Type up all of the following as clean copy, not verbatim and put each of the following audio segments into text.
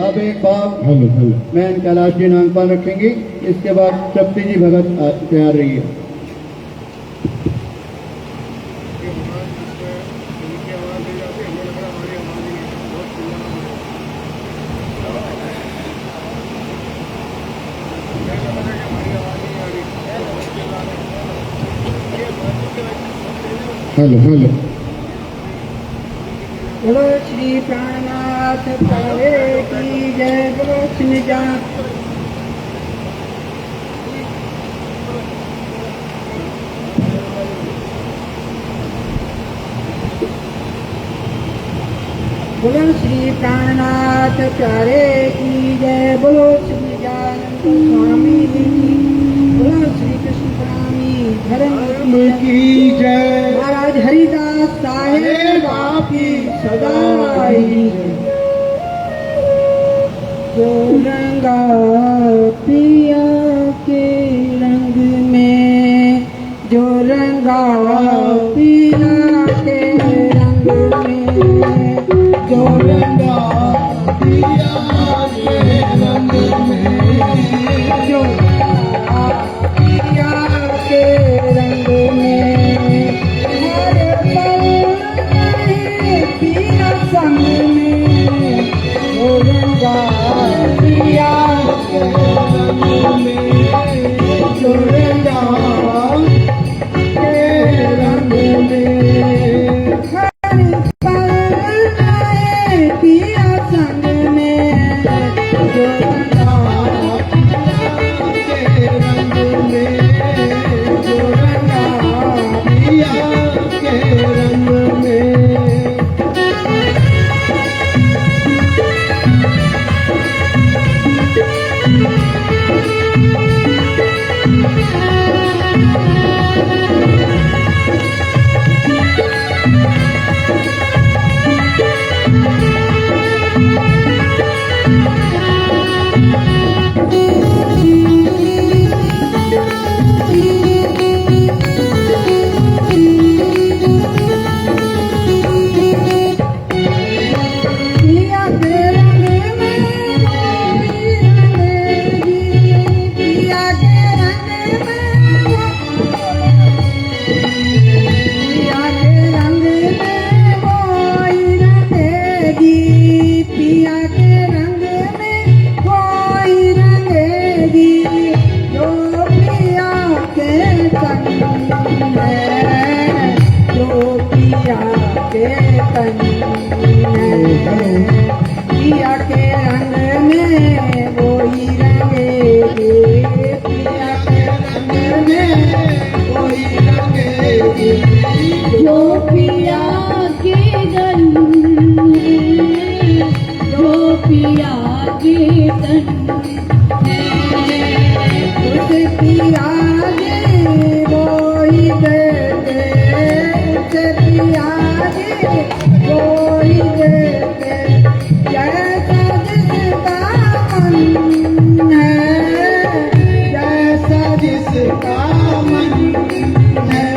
अब एक बात मैं कैलाश जी नाम पर रखेंगे, इसके बाद शक्ति जी भगत तैयार रही है। हेलो हेलो बोलो श्री प्राणनाथ प्यारे की जय। बोलो श्री निजान। बोलो श्री प्राणनाथ प्यारे की जय। बोलो श्री निजानंद स्वामी की। बोलो श्री कृष्ण स्वामी धर्म की जय। महाराज हरिदास साहेब आपकी सदा ही जय। जो रंगा पिया के रंग में, जो रंगा पिया के रंग में, जो रंगा पिया के रंग में, जो रंगा पिया के रंग में, हर पल नहीं पिया संग में, जो रंगा पिया के रंग में, जो रंगा के रंग में, हर पल नहीं पिया संग में, जो रंगा के रंग में, जो रंगा पिया के रंग में। पिया के रंग में कोई रंगेगी, पिया के रंग में, पिया के रंग में कोई रंगेगी, पिया के रंग में कोई रंगेगी, जो पिया के तन में, जो पिया के तन में, पिया के रंग में वो ही रंगेगी, पिया के रंग में वो ही रंगेगी, जो पिया के तन है, जो पिया के तन है, उस पिया जी वो ही देते, उस पिया जी वो ही देते, जैसा जिसका मन है, जैसा जिसका मन है,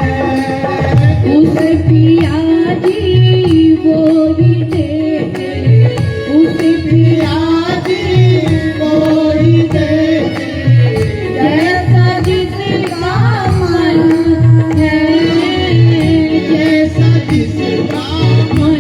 उस पिया जी वो ही देते, उस पिया जी वो ही देते, जैसा जिसका मन है, जैसा जिसका मन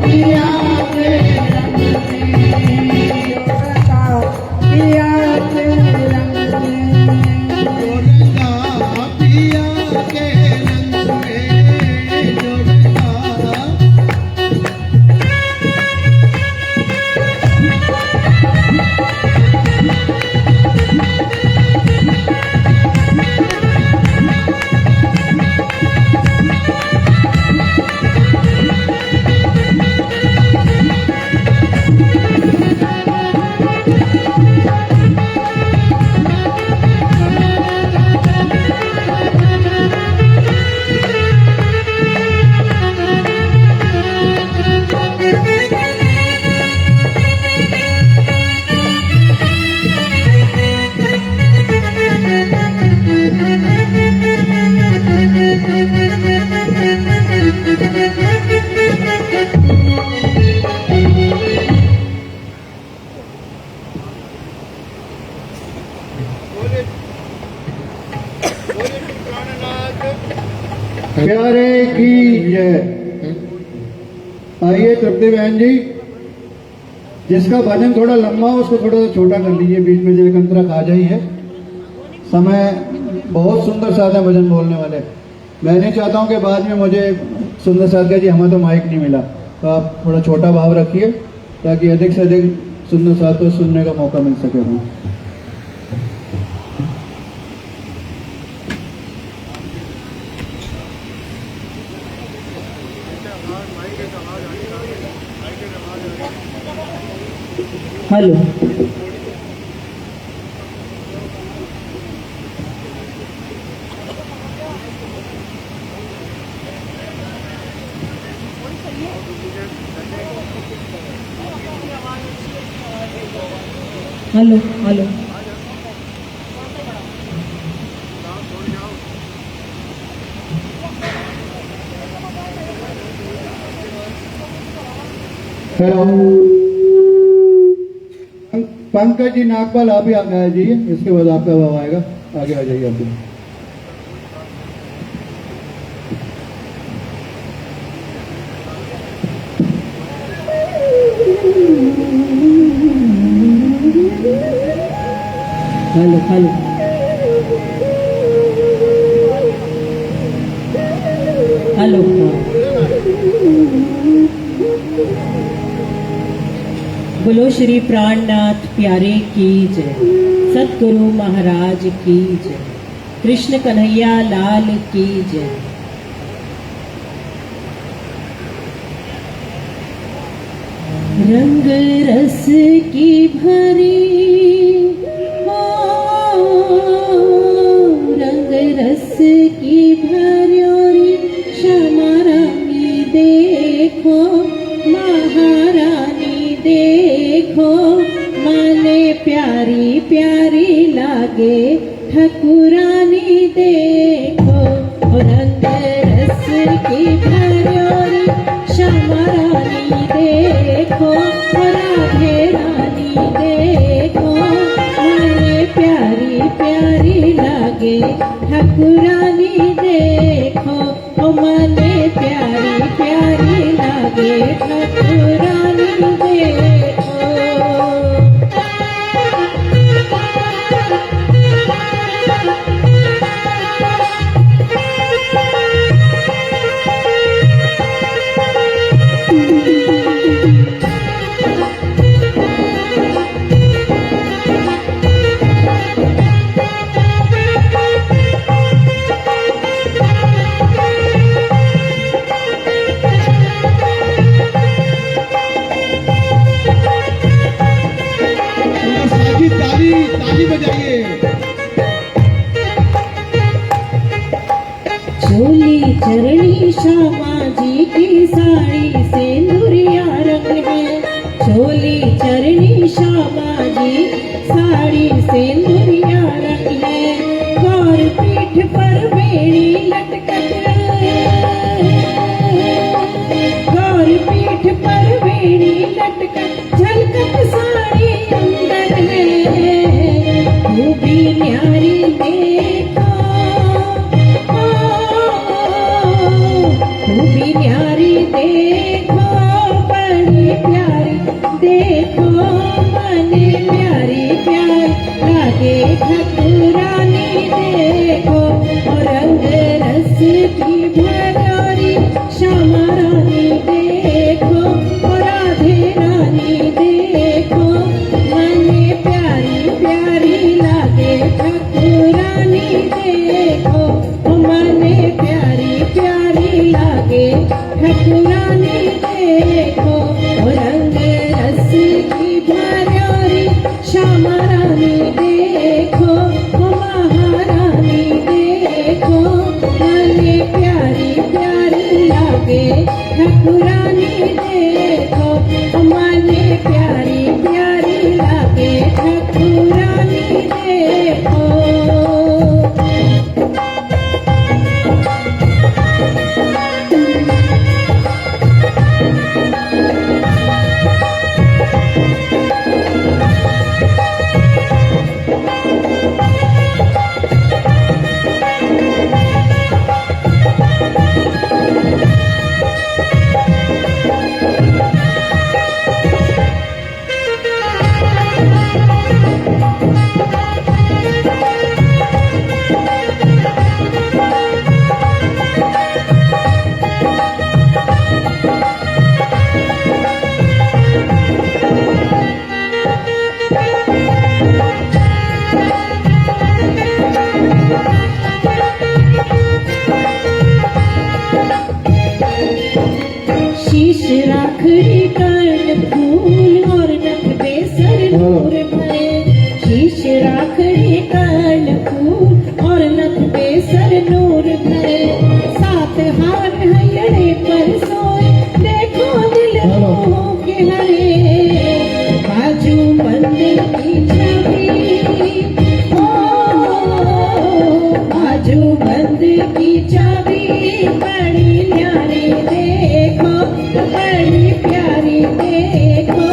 पिया के रंग में जोड़ता पिया के रंग में जोड़ता पिया के रंग में जोड़ता प्यारे की जय। आइए तृप्ति बहन जी, जिसका भजन थोड़ा लंबा हो उसको थोड़ा सा छोटा कर लीजिए, बीच में एक अंतरा आ जाइए। समय बहुत सुंदर साधा भजन बोलने वाले। मैं नहीं चाहता हूँ कि बाद में मुझे सुंदर साध जी हमें तो माइक नहीं मिला, तो आप थोड़ा छोटा भाव रखिए ताकि अधिक से अधिक सुंदर साध को सुनने का मौका मिल सके। हूँ hello hello hello hello Pankaj ji Nagpal, आप ही आगे आ जाइए, इसके बाद आपका भाव आएगा। आगे आ जाइए आप भी। हेलो हेलो हेलो बोलो श्री प्राणनाथ प्यारे की जय, सतगुरु महाराज की जय, कृष्ण कन्हैया लाल की जय। रंग रस की भरी हो, रंग रस की भरी श्यामा रानी देखो, महारानी देखो, माने प्यारी प्यारी लागे ठकुरानी देखो। रंग रस की भरी श्यामा रानी देखो, राधे रानी देखो, माने प्यारी प्यारी लागे ठकुरानी देखो, ओ माने प्यारी प्यारी लागे ठकुरानी देखो। ताली बजाइए। चोली चरणी श्यामा जी की साड़ी सिंदूरिया रंग है, चोली चरणी श्यामा जी साड़ी सिंदूरिया रंग है, गौर पीठ पर बेड़ी लटकत, गौर पीठ पर बेड़ी लटकत, झलकत साड़ी अंदर है, खूबी न्यारी देखो, खूबी न्यारी देखो, ठाकुरानी देखो रंग रस की भरारी श्यामा रानी देखो राधे रानी देखो मने प्यारी प्यारी लागे ठाकुरानी देखो मने प्यारी प्यारी लागे ठाकुरानी देखो रंग रस की भरारी श्यामा रानी देखो महारानी देखो मने प्यारी प्यारी लागे ठाकुरानी देखो मने प्यारी प्यारी लागे ठाकुरानी देखो। शीश राखड़ी कर्ण फूल और नख बेसर नूर भरे शीश राखड़ी कर्ण फूल और नख बेसर नूर भरे सात हार हयड़े पर सोए देखो दिल मोह के हरे बाजू मंदिर की छवि बाजू मंदिर की चाबी बड़ी न्यारी देखो बड़ी प्यारी देखो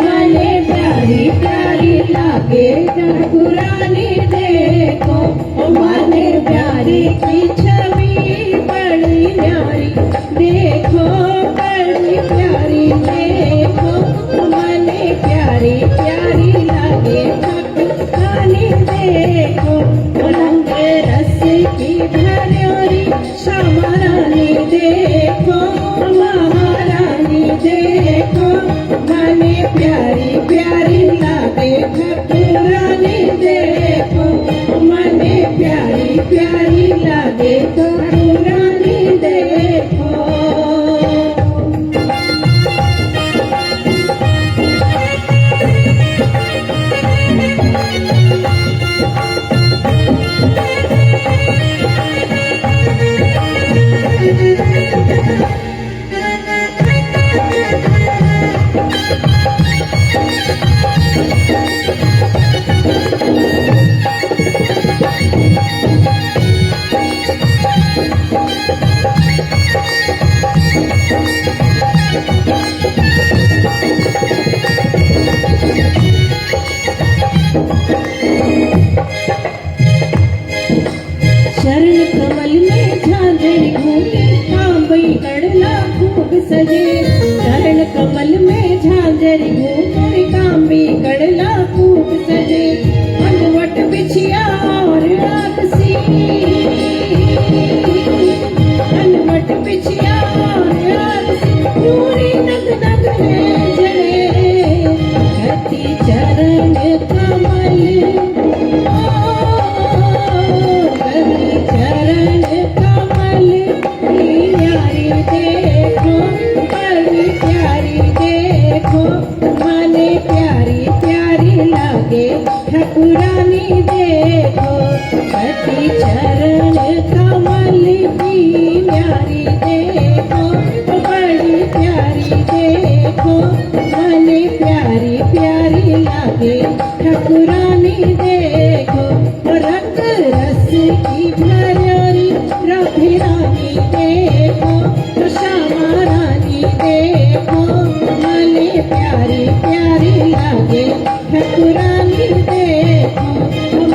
मने प्यारी प्यारी लागे ठाकुरानी देखो मने प्यारी की छवि बड़ी न्यारी देखो बड़ी प्यारी देखो मने प्यारी प्यारी लागे ठाकुरानी देखो रंग रस की भरौरी श्यामा रानी देखो महारानी देखो मने प्यारी प्यारी लागे ठाकुरानी देखो मने प्यारी प्यारी लागे ठाकुरानी देखो। शरण कमल में झांझर घूमे कांबई कड़ला खूब सजे शरण कमल में झांझर घूमे कांबी कड़ला खूब सजे अंगवट बिछिया और आकसी अंगवट बिछिया और आकसी चूड़ी नग नग है जड़े धरती चरण कमल चरण कमल प्यारी देखो बड़ी प्यारी देखो मने प्यारी प्यारी लागे ठाकुरानी देखो पति चरण कमल की प्यारी देखो बड़ी प्यारी देखो मने प्यारी प्यारी लागे ठाकुरानी देखो रंग रस की भरौरी राधे रानी देखो श्यामा रानी देखो मने प्यारी प्यारी लागे ठाकुरानी देखो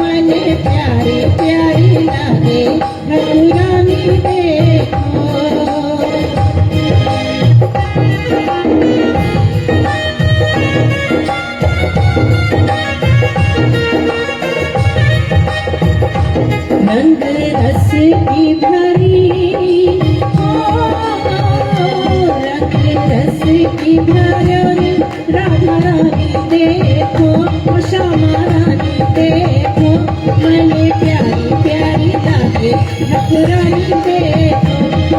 मने प्यारी प्यारी लागे ठाकुरानी देखो। रंग रस की भरी रंग रस की भरी राधा रानी देखो श्यामा रानी देखो मने प्यारी प्यारी लागे ठाकुरानी देखो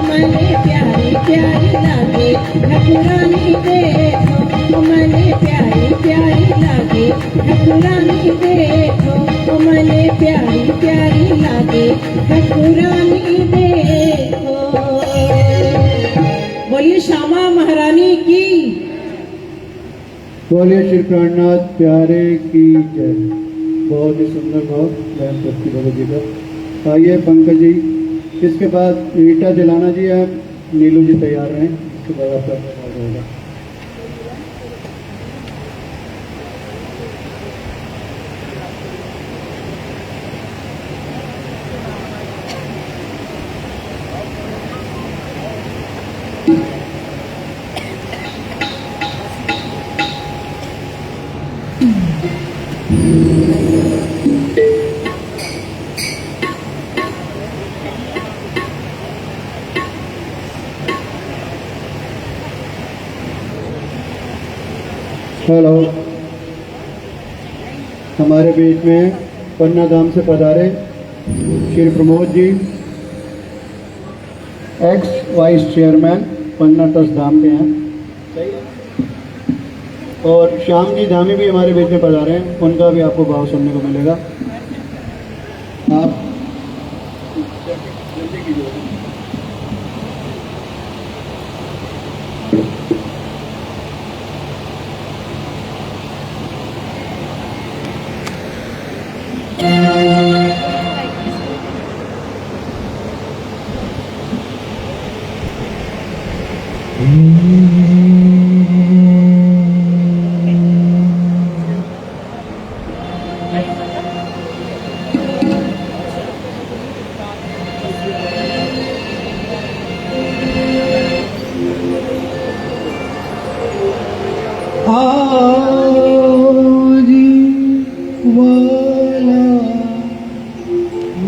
मने प्यारी प्यारी लागे ठाकुरानी देखो मने प्यारी प्यारी लागे ठाकुरानी देखो मने प्यारी प्यारी लागे ठाकुरानी देखो। बोलिए श्यामा महारानी की। बोलिए श्री प्राणनाथ प्यारे की जय। बहुत ही सुंदर भाव बहन भक्ति भगत जी का। आइए पंकज जी, इसके बाद ईटा जलाना जी है, नीलू जी तैयार हैं, इसके बाद आपका प्रसाद होगा। हेलो, हमारे बीच में पन्ना धाम से पधारे Shri Pramod ji, x vice chairman पन्ना ट्रस्ट धाम के हैं, और श्याम जी धामी भी हमारे बीच में पधारे हैं, उनका भी आपको भाव सुनने को मिलेगा। आप जल्दी कीजिए। आजी वाला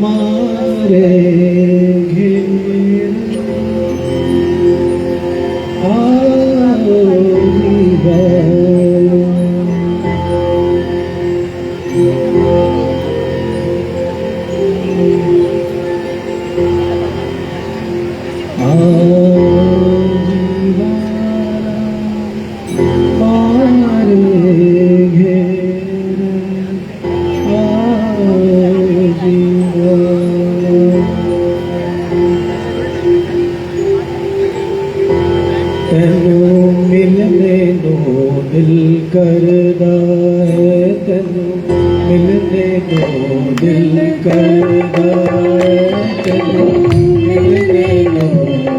मारे घेर आजी वाला तेनू मिलने दो दिल करदा है, तेनू मिलने दो दिल करदा है, तेनू मिलने दो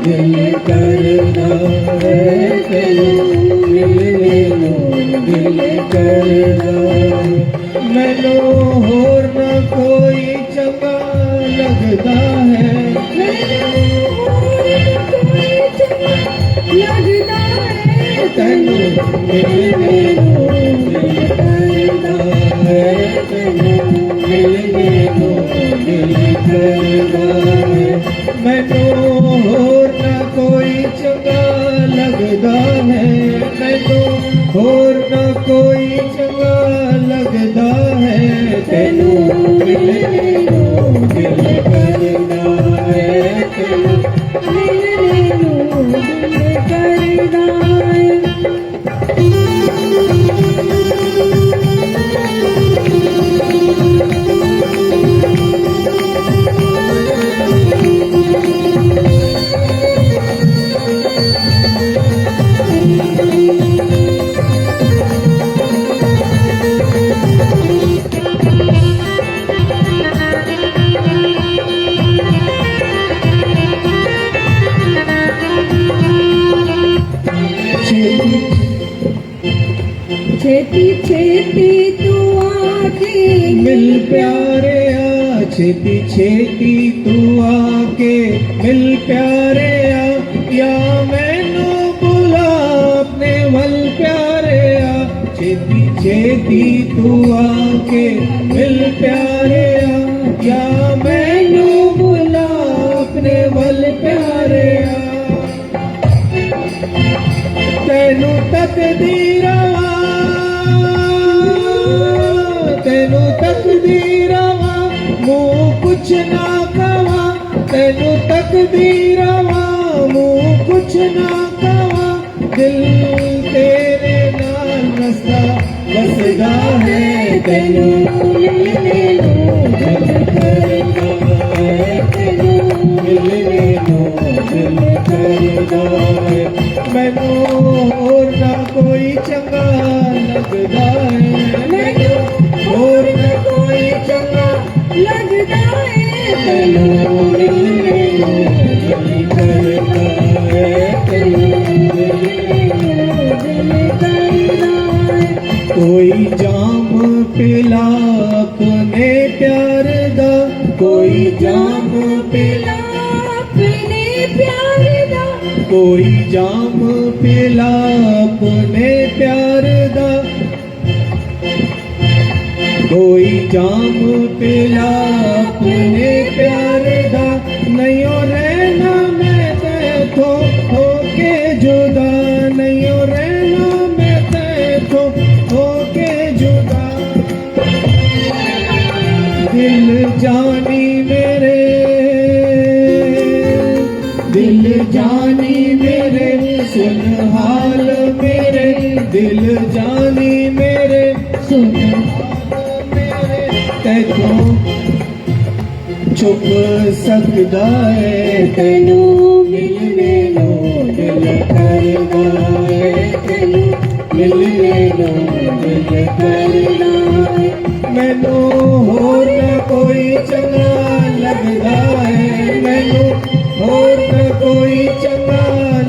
दिल करदा है, तेनू मिलने दो दिल करदा है। मैनू होर न कोई चंगा लगदा है, लगता है तेनू मिलने दो दिल करदा है, तेनू मिलने दो दिल करदा है। मैनू होर न कोई चंगा लगदा है, मैनू होर न कोई चंगा लगदा है, तेनू मिलने दो दिल करदा है, तेनू मिलने दो दिल करदा है। छेती छेती तू आके मिल प्यारे आ, छेती छेती तू आके मिल प्यारे आ, या मैनू बुला अपने वल प्यारे आ, छेती छेती तू आके मिल प्यारे आ, या मैनू तकदीरवा तेनू तकदीरवा मुँह कुछ ना कवा तेनू तकदीरवा मुँह कुछ ना कवा दिल तेरे नाल रस्ता बसदा है तेनू मिलने नो दिल करदा है तेनू मिलने नो दिल करदा है मैनू होर ना कोई चंगा लगदा है मैनू होर ना कोई चंगा लगदा है तेनू मिलने नो दिल करदा है तेनू मिलने नो दिल करदा है कोई जाम पिला अपने प्यार दा कोई जाम पिला अपने प्यार दा कोई जाम पिला अपने प्यार दा कोई जाम पिला अपने प्यार दा नहीं रहना मैं तेथो होके जुदा नहीं रहना मैं तेथो होके जुदा दिल जानी मेरे दिल जानी मेरे सुन हाल मेरे दिल जानी मेरे सुन तेको छुप सकदा है तेनू मिलने नो दिल करदा है तेनू मिलने नो दिल करदा है मैनू होर ना कोई चंगा लगदा है मैनू होर ना कोई चंगा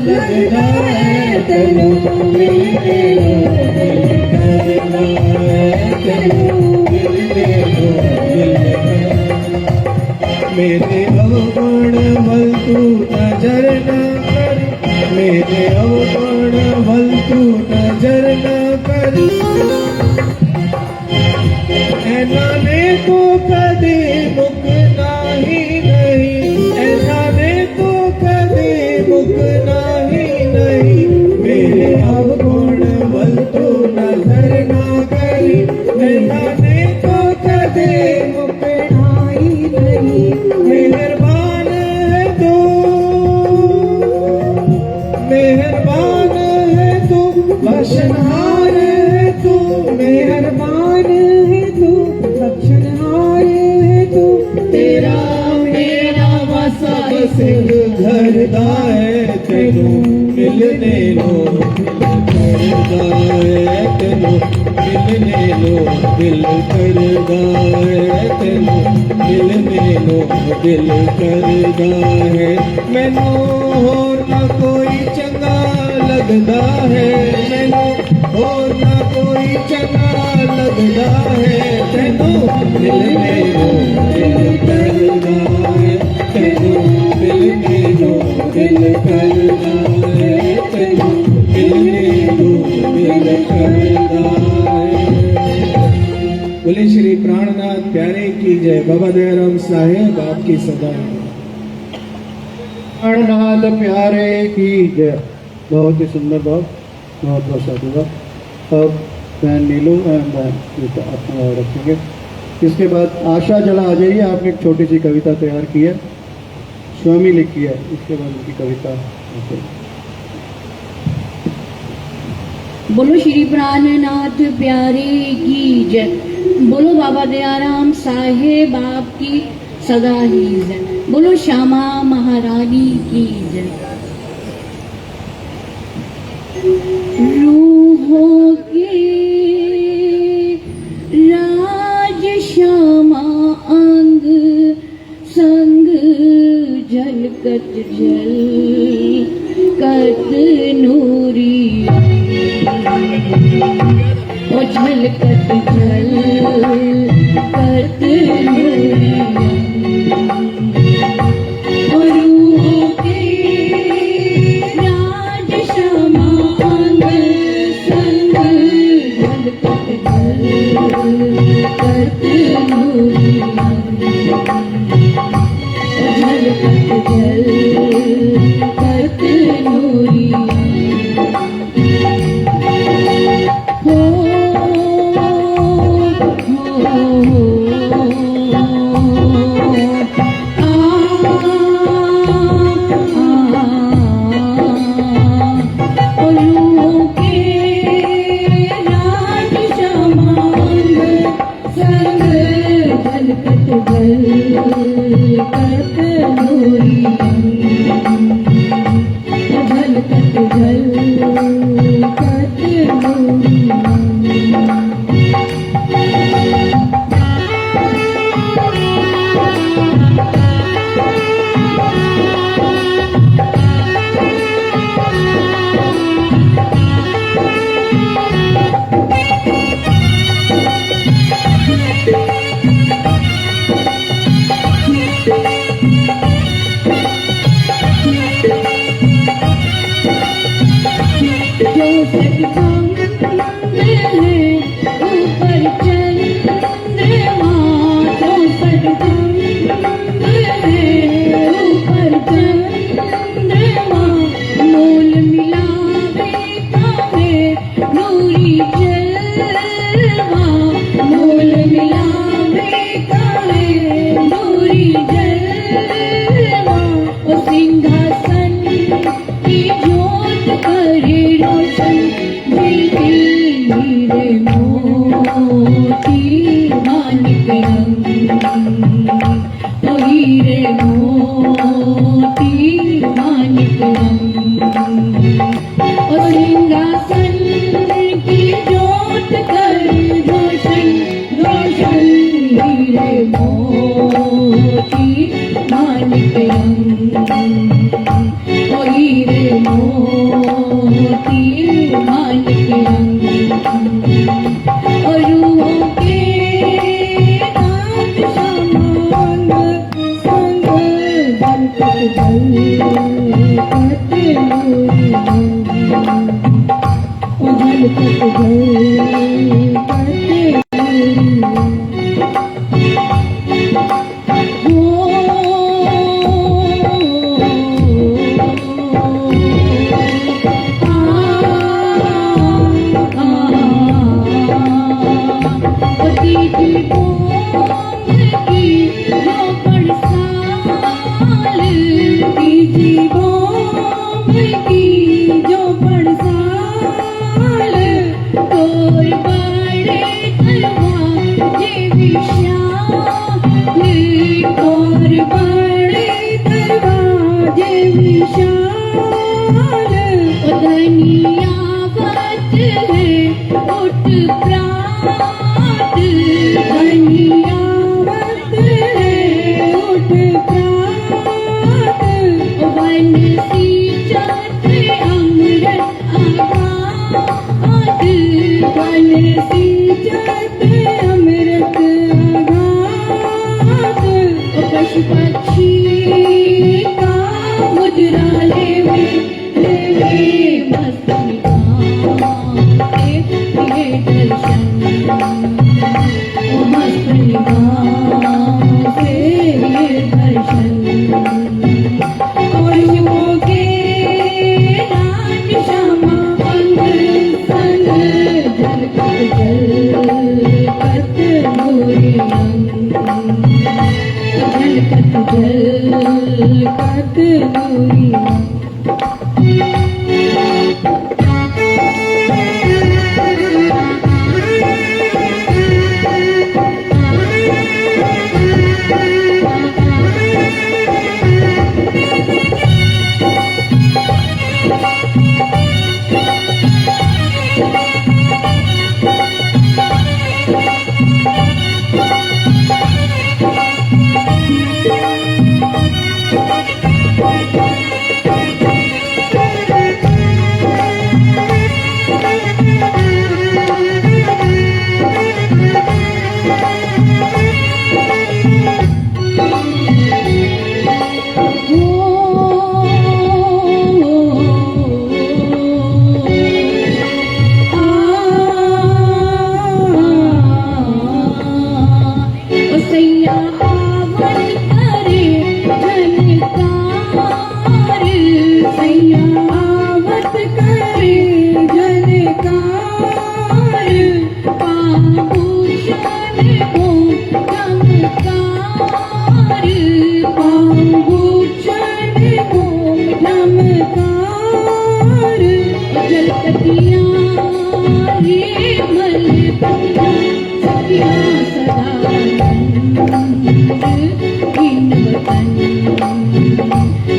लगदा है तेनू मिलने नो दिल करदा है तेनू मिलने नो दिल मेरे अवगुण वल तू नजर न कर मेरे अवगुण वल तू नजर न कर ऐना ने तो कदे मुकना ही नहीं ऐना ने तो कदे मुकना ही नहीं मेरे अवगुण वल तू नजर न करी ऐना ने तो कदे मुकना ही नहीं मेहरबान है तू मेहरबान है तू बख्शनहार है तू मेहरबान है तू बख्शनहार है तू तेरा मेरा वसा सिंह घर दा है तेनू मिलने लो करदा है तेनू मिलने लो दिल करदा है तेनू मिलने लो दिल करदा है मैनू होर ना कोई चंगा लगदा है मैनू होर ना कोई चंगा लगदा है तेनू मिलने लो दिल करदा है तेनू मिलने लो दिल करदा है तेनू मिलने लो दिल करदा है बोले श्री प्राणनाथ प्यारे की जय बाबा दयाराम साहेब आपकी सदा प्राणनाथ प्यारे की जय बहुत ही सुंदर बहुत बहुत बहुत साधुवाद अब बहन नीलू एवं बहन गीता अपना भाव रखेंगे इसके बाद आशा जला आ जाइए आपने एक छोटी सी कविता तैयार की है स्वामी लिखी है इसके बाद उनकी कविता बोलो श्री प्राणनाथ प्यारे की जय बोलो बाबा दयाराम साहेब आपकी सदा ही जय बोलो श्यामा महारानी की जय रूहों के राज श्यामा अंग संग झलकत झलकत नूरी ओ झलकत झलकत नूरी रूहों के राज श्यामा अंग संग झलकत झलकत नूरी झलकत झलकत नूरी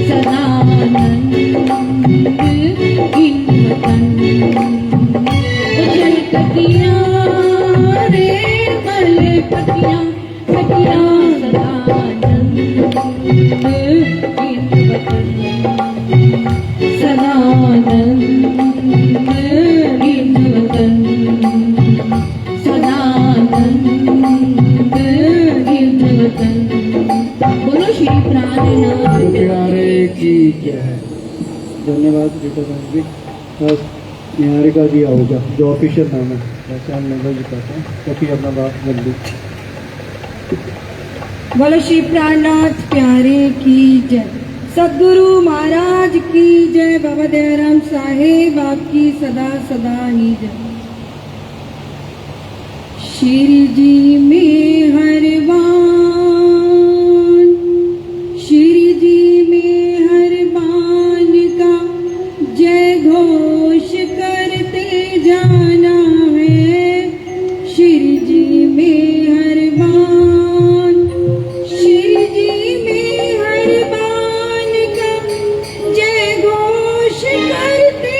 सदानंद इन वतन जय। धन्यवाद रीटा बहन जी। बस निहारिका जी आहूजा जो ऑफिशियल नाम है, वैसे हम नहीं जी कहते हैं क्योंकि अपना बात जल्दी। बोलो श्री प्राणनाथ प्यारे की जय। सदगुरु महाराज की जय। बाबा दयाराम साहेब आपकी सदा सदा ही जय। श्री जी में हरवान, श्री जी में हरवान का जय घोष करते जाना है। श्री जी में हरवान, श्री जी में हरवान का जय घोष करते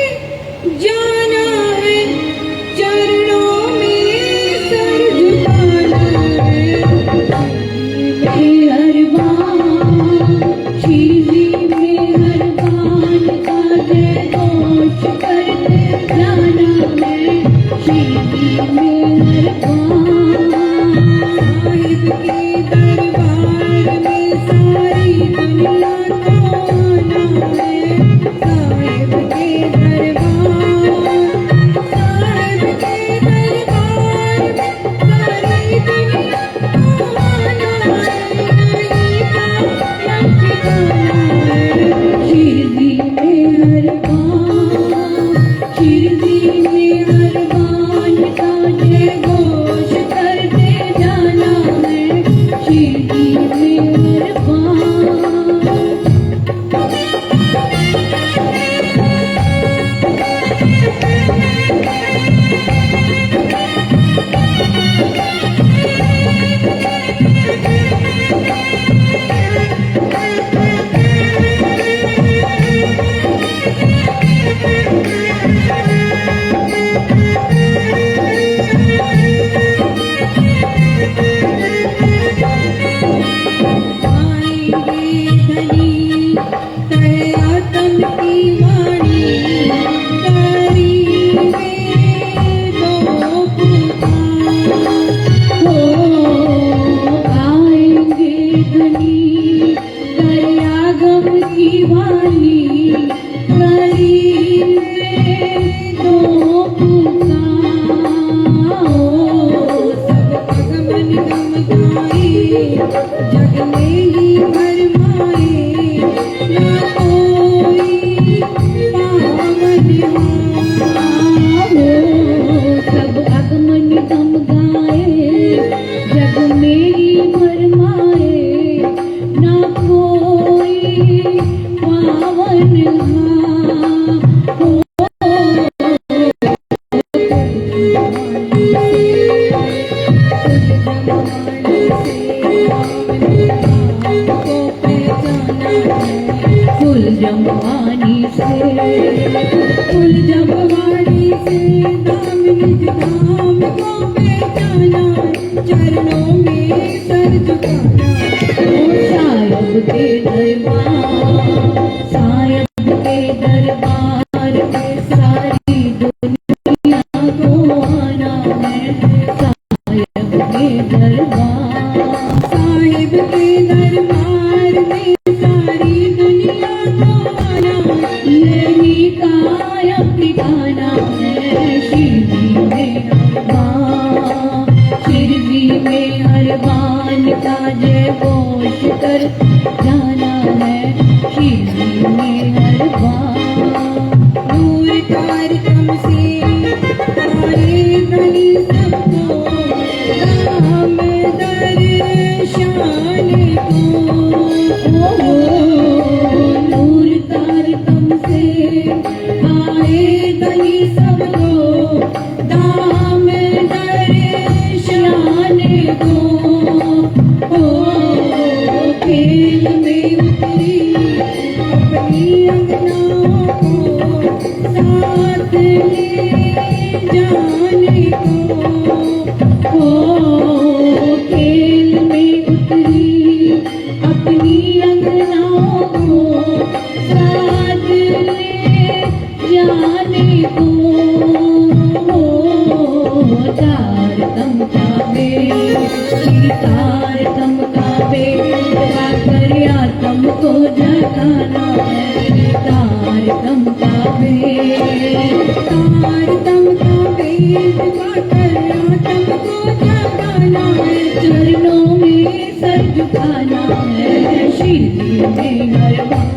जाना है। चरणों में सर झुकाना है। श्री जी में हरवान का जय घोष करते जाना है। श्री जी में हरवान साहिब के दरबार में सारी दुनिया को आना है। साहिब के दरबार, साहिब के दरबार में सारी दुनिया को आना है। यही का ठिकाना है। श्री में हरवान, श्री में हरवान का जय घोष करते जाना है। श्री में हरवान। जग में ही भरमाए ना कोई पावन सब अगमन गम गाए। जग में ही भरमाए ना कोई पावन फूल जमवानी से दाम निज धाम को पहचाना। चरणों में सर झुकाना। साहिब के दरबार, साहिब के दरबार में सारी दुनिया को आना है। साहिब के दरबार, साहिब के दरबार में सारी दुनिया को आना। यही कायम ठिकाना है। श्री में हरवान, श्री में हरवान का जय घोष कर जाना है। श्री में हरवान नूर कार्यक्रम से आए गली सबको राम दर्शन को। नूर कार्यक्रम से आए गली सबको दाम दर्शन को। खेल में उतरी अपनी अंगनाओं को साथ ले जाने को। खेल में उतरी अपनी अंगनाओं को साथ ले जाने को। तार तम काबे, तार तम काबे, कर आत्म को जगाना है। दीप पाकर आत्म को जगाना है, चरणों में सर झुकाना है। शिरडी में हर बार,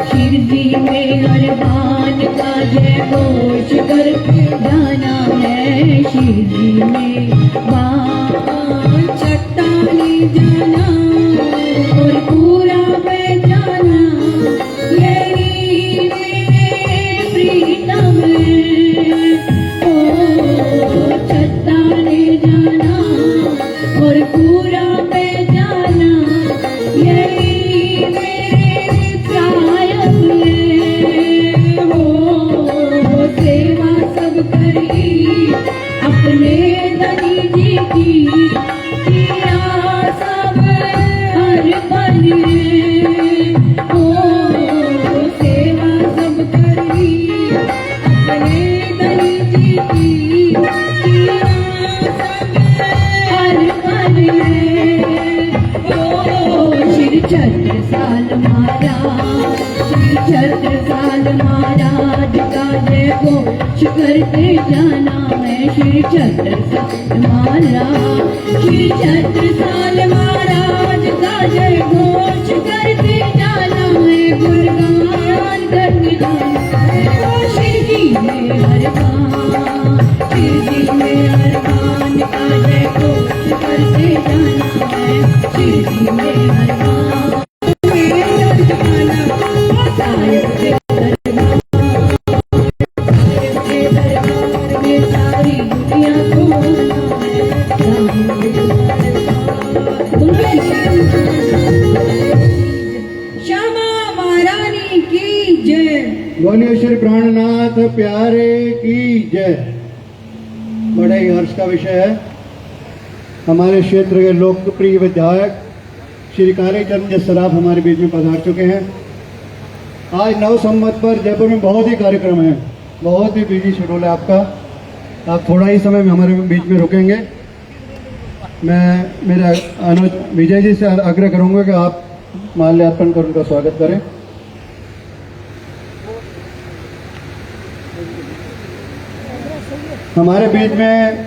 शिरडी में हर बान का जय घोष करके जाना है। शिरडी में बान चट्टानी जाना और पूरा पहचाना, यही मेरे प्रीतम है। ओ चट्टाने जाना और पूरा पहचाना, यही मेरे सायब है। हो सेवा सब करी अपने धनी जी की, किया सब हर पल है। ओ सेवा सब करी अपने धनी जी की, किया सब हर पल है। ओ श्री छत्रसाल महाराज, श्री छत्रसाल महाराज का जय घोष करते जाना है। श्री छत्रसाल महाराज, श्री छत्रसाल महाराज का जय घोष करते जाना है। गुणगान करते जाना है। ओ शिरडी में हर बान, शिरडी में हर बान का जय घोष करते जाना है। शिरडी में हर बान में सर झुकाना, साहिब के सारी दुनिया को श्यामा महारानी की जय। बोलिए श्री प्राणनाथ प्यारे की जय। बड़े ही हर्ष का विषय है। हमारे क्षेत्र के लोकप्रिय विधायक श्री कालीचरण सराफ हमारे बीच में पधार चुके हैं। आज नव संवत पर जयपुर में बहुत ही कार्यक्रम है, बहुत ही बिजी शेड्यूल है आपका। आप थोड़ा ही समय में हमारे बीच में रुकेंगे। मैं मेरा अनुज विजय जी से आग्रह करूंगा कि आप माल्यार्पण कर उनका स्वागत करें। हमारे बीच में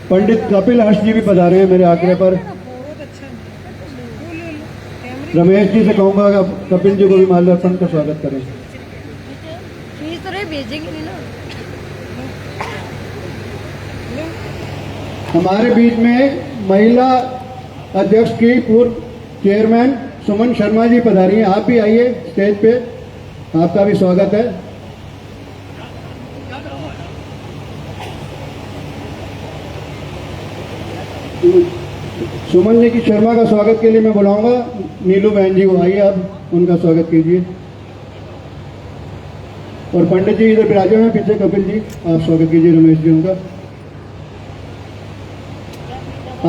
पंडित कपिल हर्ष जी भी पधारे हैं मेरे आग्रह पर। रमेश जी से कहूंगा कि कपिल जी को भी माल्यार्पण का स्वागत करें। भेजेंगे नहीं ना। हमारे बीच में महिला अध्यक्ष की पूर्व चेयरमैन सुमन शर्मा जी पधारी हैं। आप भी आइए स्टेज पे, आपका भी स्वागत है। सुमन जी की शर्मा का स्वागत के लिए मैं बुलाऊंगा नीलू बहन जी को। आइए आप उनका स्वागत कीजिए। और पंडित जी इधर विराजे हैं पीछे, कपिल जी आप स्वागत कीजिए रमेश जी उनका।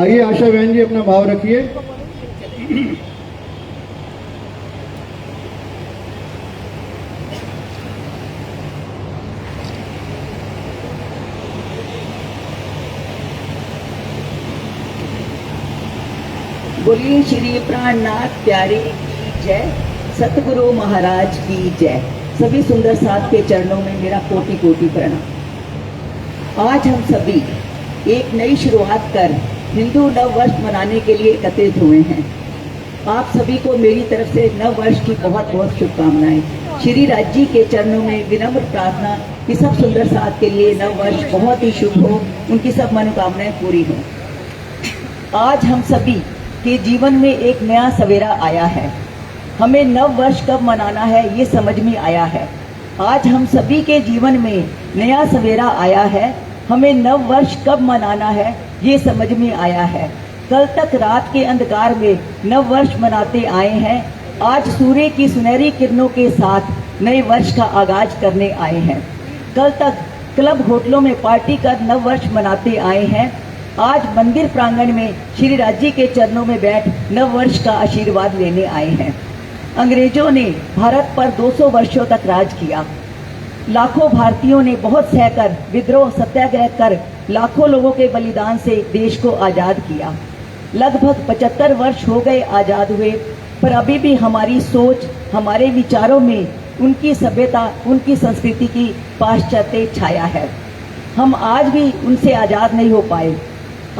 आइए आशा बहन जी अपना भाव रखिए। बोलिए श्री प्राणनाथ प्यारे की जय, सतगुरु महाराज की जय। सभी सुंदर साथ के चरणों में मेरा कोटि कोटि प्रणाम। आज हम सभी एक नई शुरुआत कर हिंदू नव वर्ष मनाने के लिए एकत्रित हुए हैं। आप सभी को मेरी तरफ से नव वर्ष की बहुत बहुत शुभकामनाएं। श्री राज जी के चरणों में विनम्र प्रार्थना कि सब सुंदर साथ के लिए नव वर्ष बहुत ही शुभ हो, उनकी सब मनोकामनाएं पूरी हों। आज हम सभी के जीवन में एक नया सवेरा आया है। हमें नव वर्ष कब मनाना है ये समझ में आया है। आज हम सभी के जीवन में नया सवेरा आया है। हमें नव वर्ष कब मनाना है ये समझ में आया है। कल तक रात के अंधकार में नव वर्ष मनाते आए हैं। आज सूर्य की सुनहरी किरणों के साथ नए वर्ष का आगाज करने आए हैं। कल तक क्लब होटलों में पार्टी कर नव वर्ष मनाते आए हैं। आज मंदिर प्रांगण में श्री राज जी के चरणों में बैठ नव वर्ष का आशीर्वाद लेने आए हैं। अंग्रेजों ने भारत पर 200 वर्षों तक राज किया। लाखों भारतीयों ने बहुत सहकर विद्रोह सत्याग्रह कर लाखों लोगों के बलिदान से देश को आजाद किया। लगभग 75 वर्ष हो गए आजाद हुए, पर अभी भी हमारी सोच, हमारे विचारों में उनकी सभ्यता, उनकी संस्कृति की पाश्चात्य छाया है। हम आज भी उनसे आजाद नहीं हो पाए।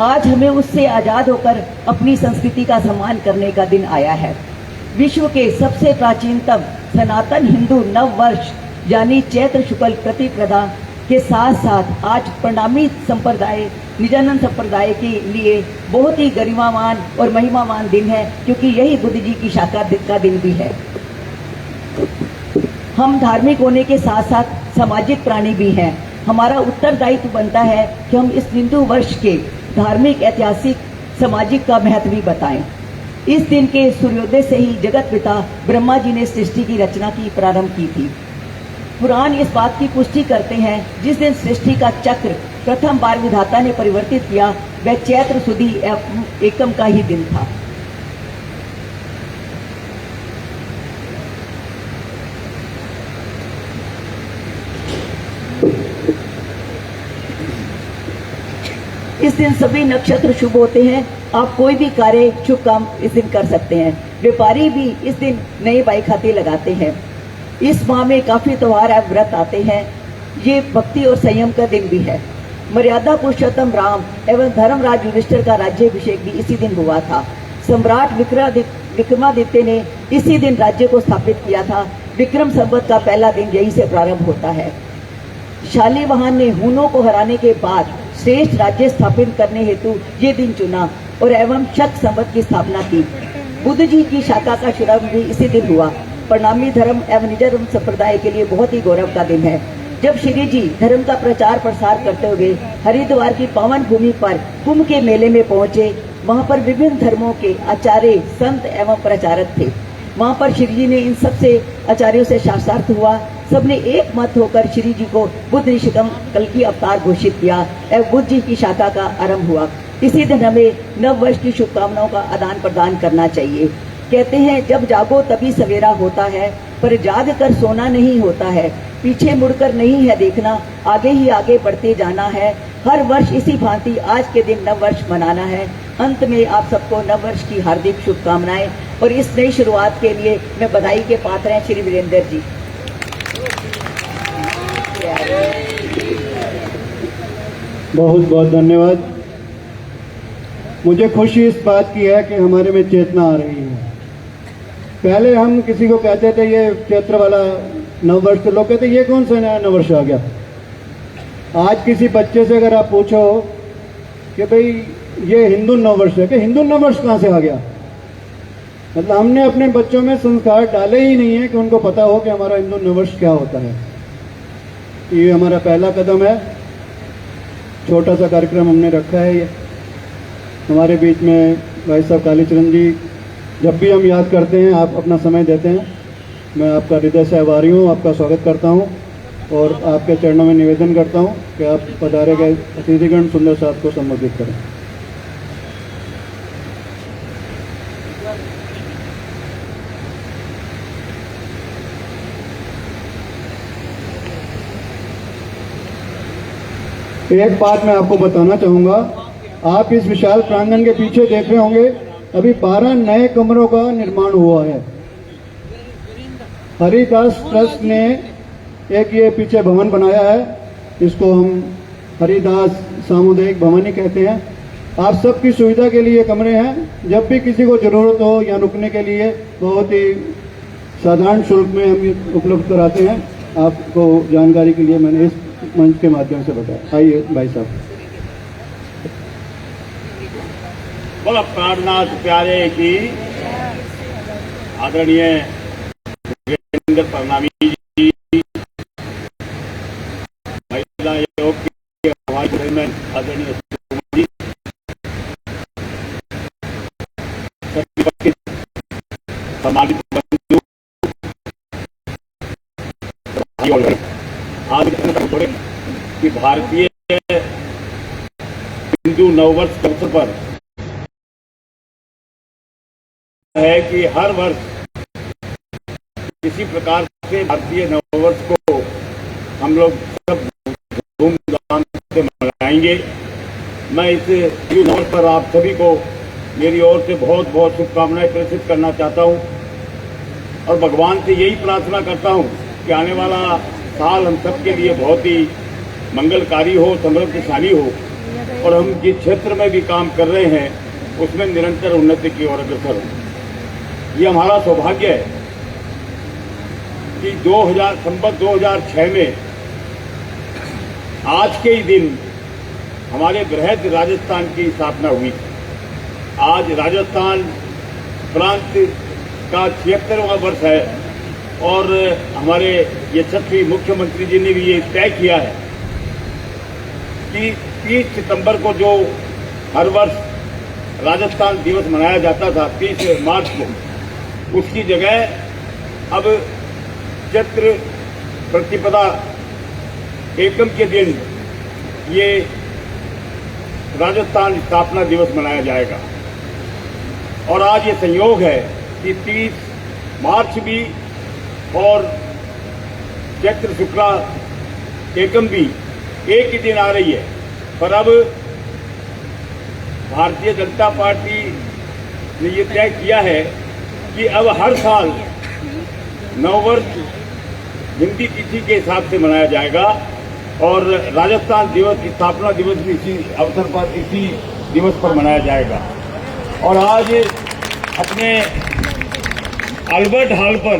आज हमें उससे आजाद होकर अपनी संस्कृति का सम्मान करने का दिन आया है। विश्व के सबसे प्राचीनतम सनातन हिंदू नव वर्ष यानी चैत्र शुक्ल प्रतिपदा के साथ साथ आज प्रणामी संप्रदाय निजानंद संप्रदाय के लिए बहुत ही गरिमावान और महिमावान दिन है, क्योंकि यही बुद्ध जी की शाखा का दिन भी है। हम धार्मिक होने के साथ साथ सामाजिक प्राणी भी हैं। हमारा उत्तरदायित्व बनता है कि हम इस हिंदू वर्ष के धार्मिक, ऐतिहासिक, सामाजिक का महत्व भी बताएं। इस दिन के सूर्योदय से ही जगत पिता ब्रह्मा जी ने सृष्टि की रचना की प्रारंभ की थी। पुराण इस बात की पुष्टि करते हैं, जिस दिन सृष्टि का चक्र प्रथम बार विधाता ने परिवर्तित किया वह चैत्र सुदी एकम का ही दिन था। इस दिन सभी नक्षत्र शुभ होते हैं। आप कोई भी कार्य शुभ काम इस दिन कर सकते हैं। व्यापारी भी इस दिन नए बाई खाते लगाते हैं। इस माह में काफी त्योहार एवं व्रत आते हैं। ये भक्ति और संयम का दिन भी है। मर्यादा पुरुषोत्तम राम एवं धर्मराज युधिष्ठिर का राज्याभिषेक भी इसी दिन हुआ था। सम्राट विक्रमादित्य ने इसी दिन राज्य को स्थापित किया था। विक्रम संवत का पहला दिन यही से प्रारंभ होता है। शालिवाहन ने हूनों को हराने के बाद श्रेष्ठ राज्य स्थापित करने हेतु ये दिन चुना और एवं शक संवत की स्थापना की। बुद्ध जी की शाखा का शुभारंभ भी इसी दिन हुआ। प्रणामी धर्म एवं निजानंद संप्रदाय के लिए बहुत ही गौरव का दिन है। जब श्री जी धर्म का प्रचार प्रसार करते हुए हरिद्वार की पावन भूमि पर कुंभ के मेले में पहुंचे, वहां पर विभिन्न धर्मों के आचार्य, संत एवं प्रचारक थे। वहां पर श्री जी ने इन सबसे आचार्यों से शास्त्रार्थ हुआ। सबने एक मत होकर श्री जी को बुद्ध ऋषिकम कल की अवतार घोषित किया एवं बुद्ध जी की शाखा का आरंभ हुआ। इसी दिन हमें नव वर्ष की शुभकामनाओं का आदान प्रदान करना चाहिए। कहते हैं जब जागो तभी सवेरा होता है, पर जाग कर सोना नहीं होता है। पीछे मुड़कर नहीं है देखना, आगे ही आगे बढ़ते जाना है। हर वर्ष इसी भांति आज के दिन नव वर्ष मनाना है। अंत में आप सबको नव वर्ष की हार्दिक शुभकामनाएं और इस नई शुरुआत के लिए मैं बधाई के पात्र हैं श्री वीरेंद्र जी। बहुत बहुत धन्यवाद। मुझे खुशी इस बात की है कि हमारे में चेतना आ रही है। पहले हम किसी को कहते थे ये चैत्र वाला नववर्ष, तो लोग कहते ये कौन सा नया नववर्ष आ गया। आज किसी बच्चे से अगर आप पूछो कि भाई ये हिंदू नववर्ष है, कि हिंदू नववर्ष कहाँ से आ गया, मतलब हमने अपने बच्चों में संस्कार डाले ही नहीं है कि उनको पता हो कि हमारा हिंदू नववर्ष क्या होता है। ये हमारा पहला कदम है। छोटा सा कार्यक्रम हमने रखा है। ये हमारे बीच में भाई साहब कालीचरण जी, जब भी हम याद करते हैं आप अपना समय देते हैं। मैं आपका हृदय से आभारी हूँ, आपका स्वागत करता हूँ और आपके चरणों में निवेदन करता हूँ कि आप पधारे गए अतिथिगण सुंदर साथ को संबोधित करें। एक बात मैं आपको बताना चाहूंगा। आप इस विशाल प्रांगण के पीछे देख रहे होंगे, अभी 12 नए कमरों का निर्माण हुआ है। हरिदास ट्रस्ट ने एक ये पीछे भवन बनाया है, इसको हम हरिदास सामुदायिक भवन ही कहते हैं। आप सबकी सुविधा के लिए कमरे हैं। जब भी किसी को जरूरत हो या रुकने के लिए बहुत ही साधारण शुल्क में हम ये उपलब्ध कराते हैं। आपको जानकारी के लिए मैंने इस मंच के माध्यम से बताया। आइए भाई साहब। बोला प्राणनाथ प्यारे की आदरणीय वीरेंद्र प्रणामी जी, महिला आयोग के हमारे चेयरमैन आदरणीय जी, सम्मानित बंधु, आज थोड़े कि भारतीय हिंदू नववर्ष के अवसर पर है कि हर वर्ष किसी प्रकार से भारतीय नववर्ष को हम लोग सब धूमधाम से मनाएंगे। मैं इस हिंदू नववर्ष पर आप सभी को मेरी ओर से बहुत बहुत शुभकामनाएं प्रेषित करना चाहता हूं और भगवान से यही प्रार्थना करता हूं कि आने वाला साल हम सबके लिए बहुत ही मंगलकारी हो, समृद्धशाली हो और हम जिस क्षेत्र में भी काम कर रहे हैं उसमें निरंतर उन्नति की ओर अग्रसर हो। ये हमारा सौभाग्य है कि 2006 में आज के ही दिन हमारे बृहद राजस्थान की स्थापना हुई। आज राजस्थान प्रांत का 76वां वर्ष है और हमारे यशस्वी मुख्यमंत्री जी ने भी ये तय किया है कि 30 सितंबर को जो हर वर्ष राजस्थान दिवस मनाया जाता था 30 मार्च को, उसकी जगह अब चैत्र प्रतिपदा एकम के दिन ये राजस्थान स्थापना दिवस मनाया जाएगा। और आज ये संयोग है कि 30 मार्च भी और चैत्र शुक्ला एकम भी एक ही दिन आ रही है। पर अब भारतीय जनता पार्टी ने ये तय किया है कि अब हर साल नववर्ष हिंदी तिथि के हिसाब से मनाया जाएगा और राजस्थान दिवस स्थापना दिवस भी इसी अवसर पर, इसी दिवस पर मनाया जाएगा। और आज अपने अल्बर्ट हॉल पर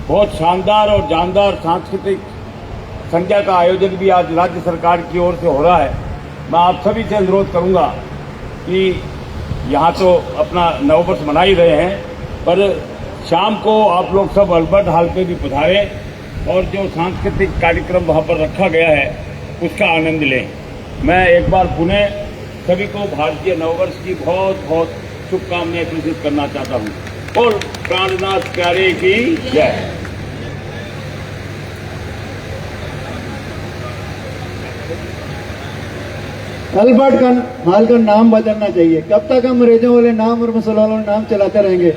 बहुत शानदार और जानदार सांस्कृतिक संध्या का आयोजन भी आज राज्य सरकार की ओर से हो रहा है। मैं आप सभी से अनुरोध करूंगा कि यहाँ तो अपना नववर्ष मना ही रहे हैं, पर शाम को आप लोग सब अल्बर्ट हॉल पे भी पधारें और जो सांस्कृतिक कार्यक्रम वहाँ पर रखा गया है उसका आनंद लें। मैं एक बार पुनः सभी को भारतीय नववर्ष की बहुत बहुत शुभकामनाएं प्रेषित करना चाहता हूँ। और प्राणनाथ प्यारे की जय। अल्बर्ट हॉल का नाम बदलना चाहिए। कब तक हम अंग्रेजों वाले नाम और मुसलमानों वाले नाम चलाते रहेंगे?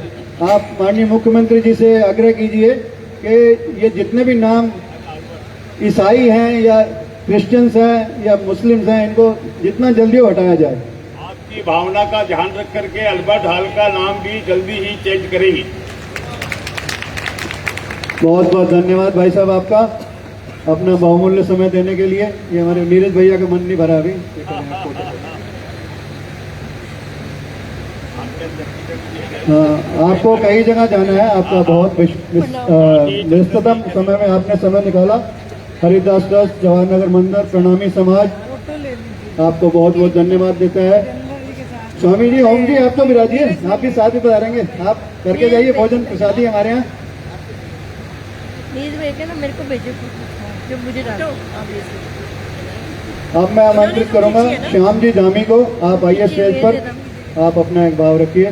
आप माननीय मुख्यमंत्री जी से आग्रह कीजिए कि ये जितने भी नाम ईसाई हैं या क्रिश्चियंस हैं या मुस्लिम्स हैं, इनको जितना जल्दी हटाया जाए। आपकी भावना का ध्यान रख करके अल्बर्ट हॉल का नाम भी जल्दी ही चेंज करेंगे। बहुत बहुत धन्यवाद भाई साहब आपका, अपना बहुमूल्य समय देने के लिए। ये हमारे नीरज भैया का मन नहीं भरा अभी। आपको कई जगह जाना है, आपका बहुत व्यस्ततम समय में आपने समय निकाला। हरिदास ट्रस्ट, जवाहर नगर मंदिर, प्रणामी समाज आपको बहुत बहुत धन्यवाद देता है। स्वामी जी, ओम जी, आप तो विराजिए, आप भी साथ ही पधारेंगे। आप करके जाइए भोजन प्रसादी हमारे यहाँ। प्लीज भेजे ना, मेरे को भेजो जो मुझे अब मैं आमंत्रित करूंगा श्याम जी जामी को। आप आइए स्टेज पर, आप अपना एक भाव रखिए।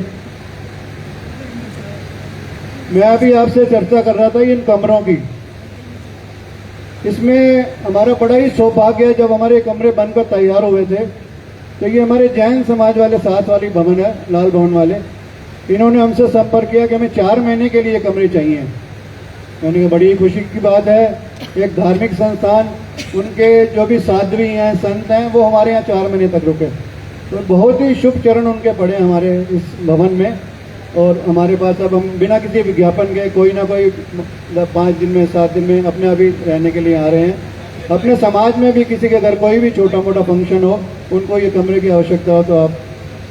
मैं अभी आपसे चर्चा कर रहा था इन कमरों की। इसमें हमारा बड़ा ही सौभाग्य है, जब हमारे कमरे बनकर तैयार हुए थे तो ये हमारे जैन समाज वाले साथ वाली भवन है, लाल भवन वाले, इन्होंने हमसे संपर्क किया कि हमें 4 महीने के लिए कमरे चाहिए। यानी कि बड़ी खुशी की बात है, एक धार्मिक संस्थान, उनके जो भी साध्वी हैं, संत हैं, वो हमारे यहाँ 4 महीने तक रुके। तो बहुत ही शुभ चरण उनके पड़े हमारे इस भवन में। और हमारे पास अब हम बिना किसी विज्ञापन के कोई ना कोई 5 दिन में 7 दिन में अपने अभी रहने के लिए आ रहे हैं। अपने समाज में भी किसी के घर कोई भी छोटा मोटा फंक्शन हो, उनको ये कमरे की आवश्यकता हो तो आप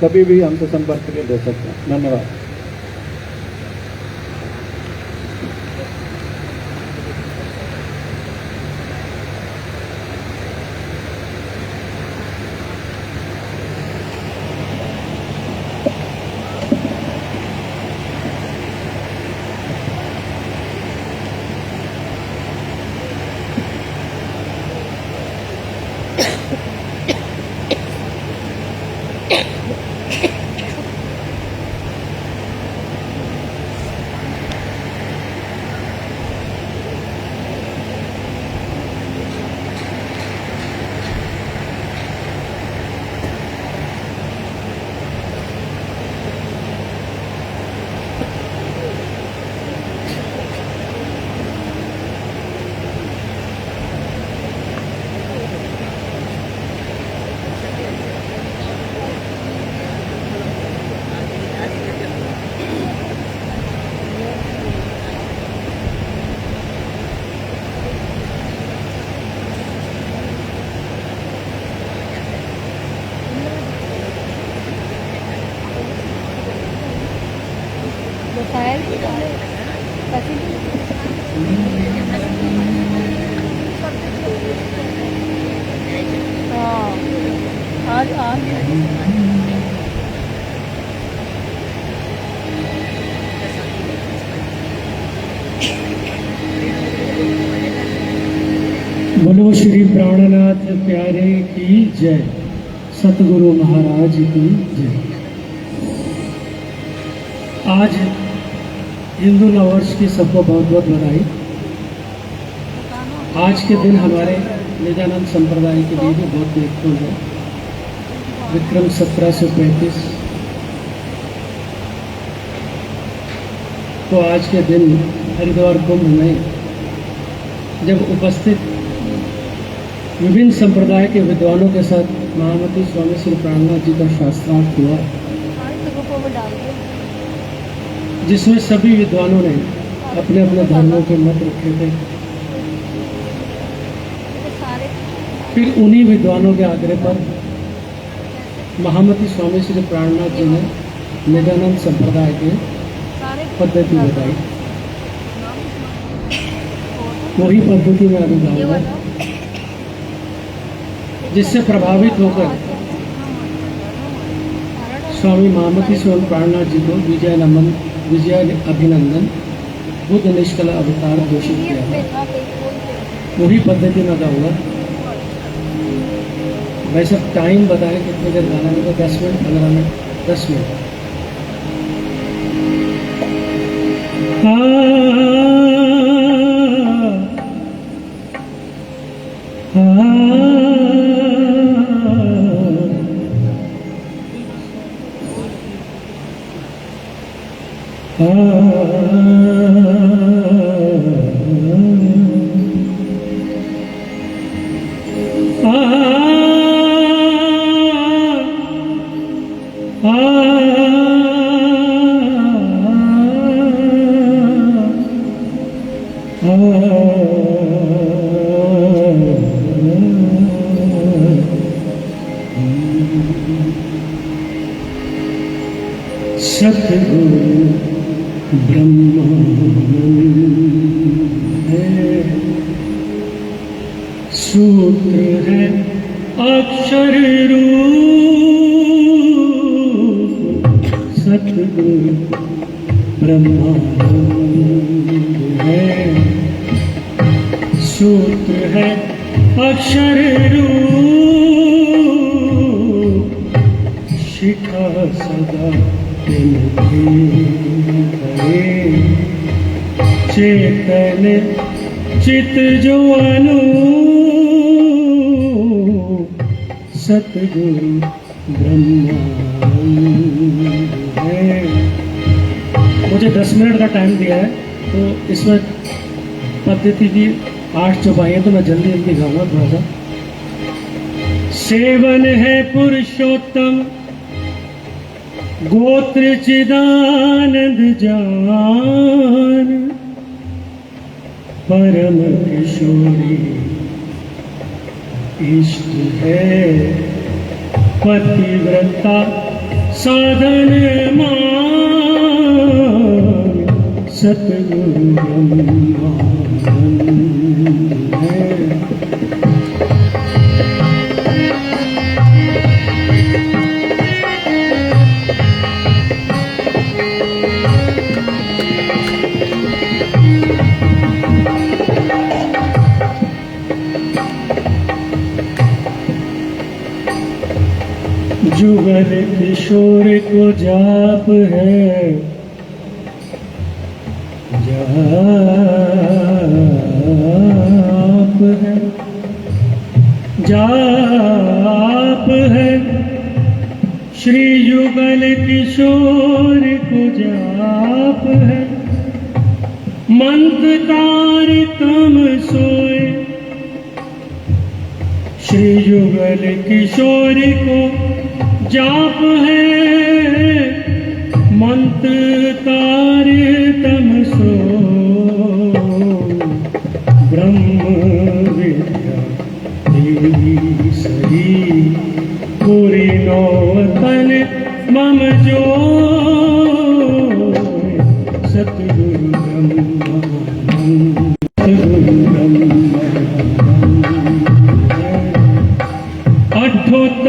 कभी भी हमसे संपर्क करके दे सकते हैं। धन्यवाद। आज बोलो श्री प्राणनाथ प्यारे की जय, सतगुरु महाराज की जय। आज हिंदू नववर्ष की सबको बहुत बहुत बधाई। आज के दिन हमारे निजानंद संप्रदाय के लिए भी बहुत महत्वपूर्ण है। विक्रम 1735 तो आज के दिन हरिद्वार कुंभ में जब उपस्थित विभिन्न संप्रदाय के विद्वानों के साथ महामती स्वामी श्री प्राणनाथ जी का शास्त्रार्थ हुआ, जिसमें सभी विद्वानों ने अपने अपने धर्मों के मत रखे थे। फिर उन्हीं विद्वानों के आग्रह पर महामती स्वामी श्री प्राणनाथ जी ने निजानंद संप्रदाय के पद्धति बताई। वही पद्धति में अनुगाऊंगा, जिससे प्रभावित होकर स्वामी महामती स्वामी प्राणनाथ जी को विजय अभिनंदन बुद्ध निष्कल अवतार घोषित किया है। वही पद्धति में गाऊंगा। वैसे टाइम बताएं कितनी देर गाना है, तो 10 मिनट 15 मिनट 10 मिनट। सतगुरु ब्रह्मानंद है, सूत्र है अक्षर रूप। सतगुरु ब्रह्मानंद है, सूत्र है अक्षर रूप। शिखा सदा चेतन चित जो अनूप। सतगुरु ब्रह्मानंद है। मुझे 10 मिनट का टाइम दिया है, तो इसमें पद्धति की 8 चौपाई है, तो मैं जल्दी जल्दी गाऊंगा थोड़ा सा। सेवन है पुरुषोत्तम गोत्र चिदानंद जान। परम किशोरी इष्ट है, पतिव्रता साधन मान। सतगुरु ब्रह्मानंद है। जुगल किशोर को जाप है, जाप है, जाप है। श्री जुगल किशोर को जाप है। मंत्र तार तम सोए, श्री जुगल किशोर को जाप है। मंत्र तार तम सो, ब्रह्म विद्या देवी सही। पूरी नौतन मम जो, सत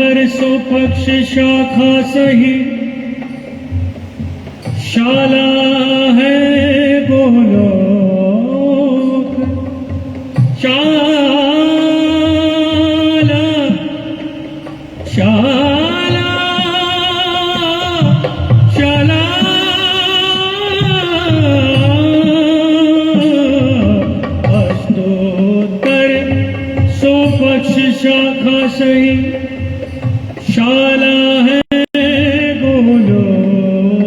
उत्तर सो पक्ष शाखा सही शाला है गोलोक शाला शाला शाला अष्टोत्तर सो पक्ष शाखा सही शाला है गोलोक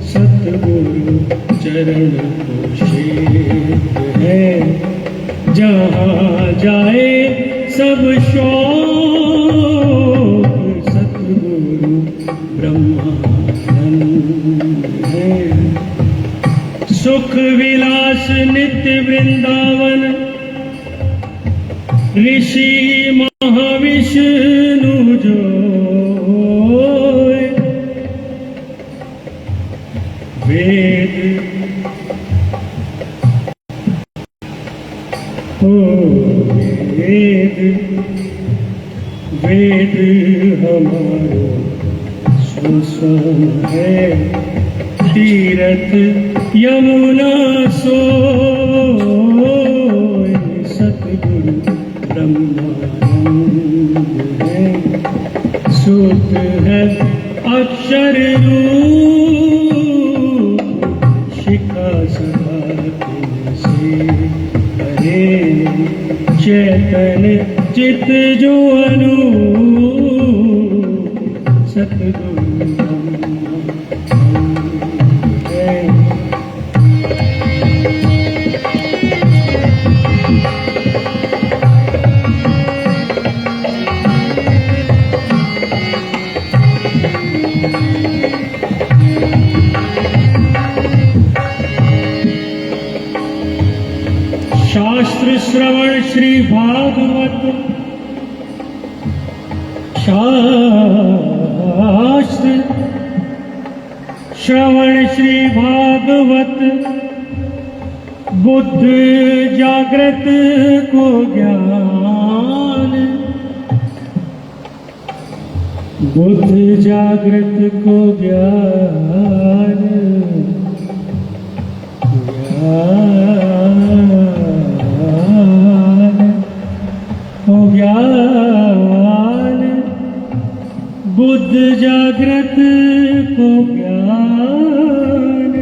सतगुरु चरण को क्षेत्र है जहाँ जाए सब शोक सतगुरु ब्रह्मानंद है सुख विलास नित्य वृंदावन ऋषि महाविष्णु जो वेद हो वेद वेद हमारो सुसम है तीरथ यमुना सो सतगुरु ब्रह्मानंद है सूत्र है अक्षर रूप शिखा सदा से हरे चैतन चित जो अनूप सतगुरु ब्रह्मानंद है शास्त्र श्रवण श्री भागवत शास्त्र श्रवण श्री भागवत बुद्ध जागृत को ज्ञान बुद्ध जागृत को ज्ञान ज्ञान बुद्ध जागृत को ज्ञान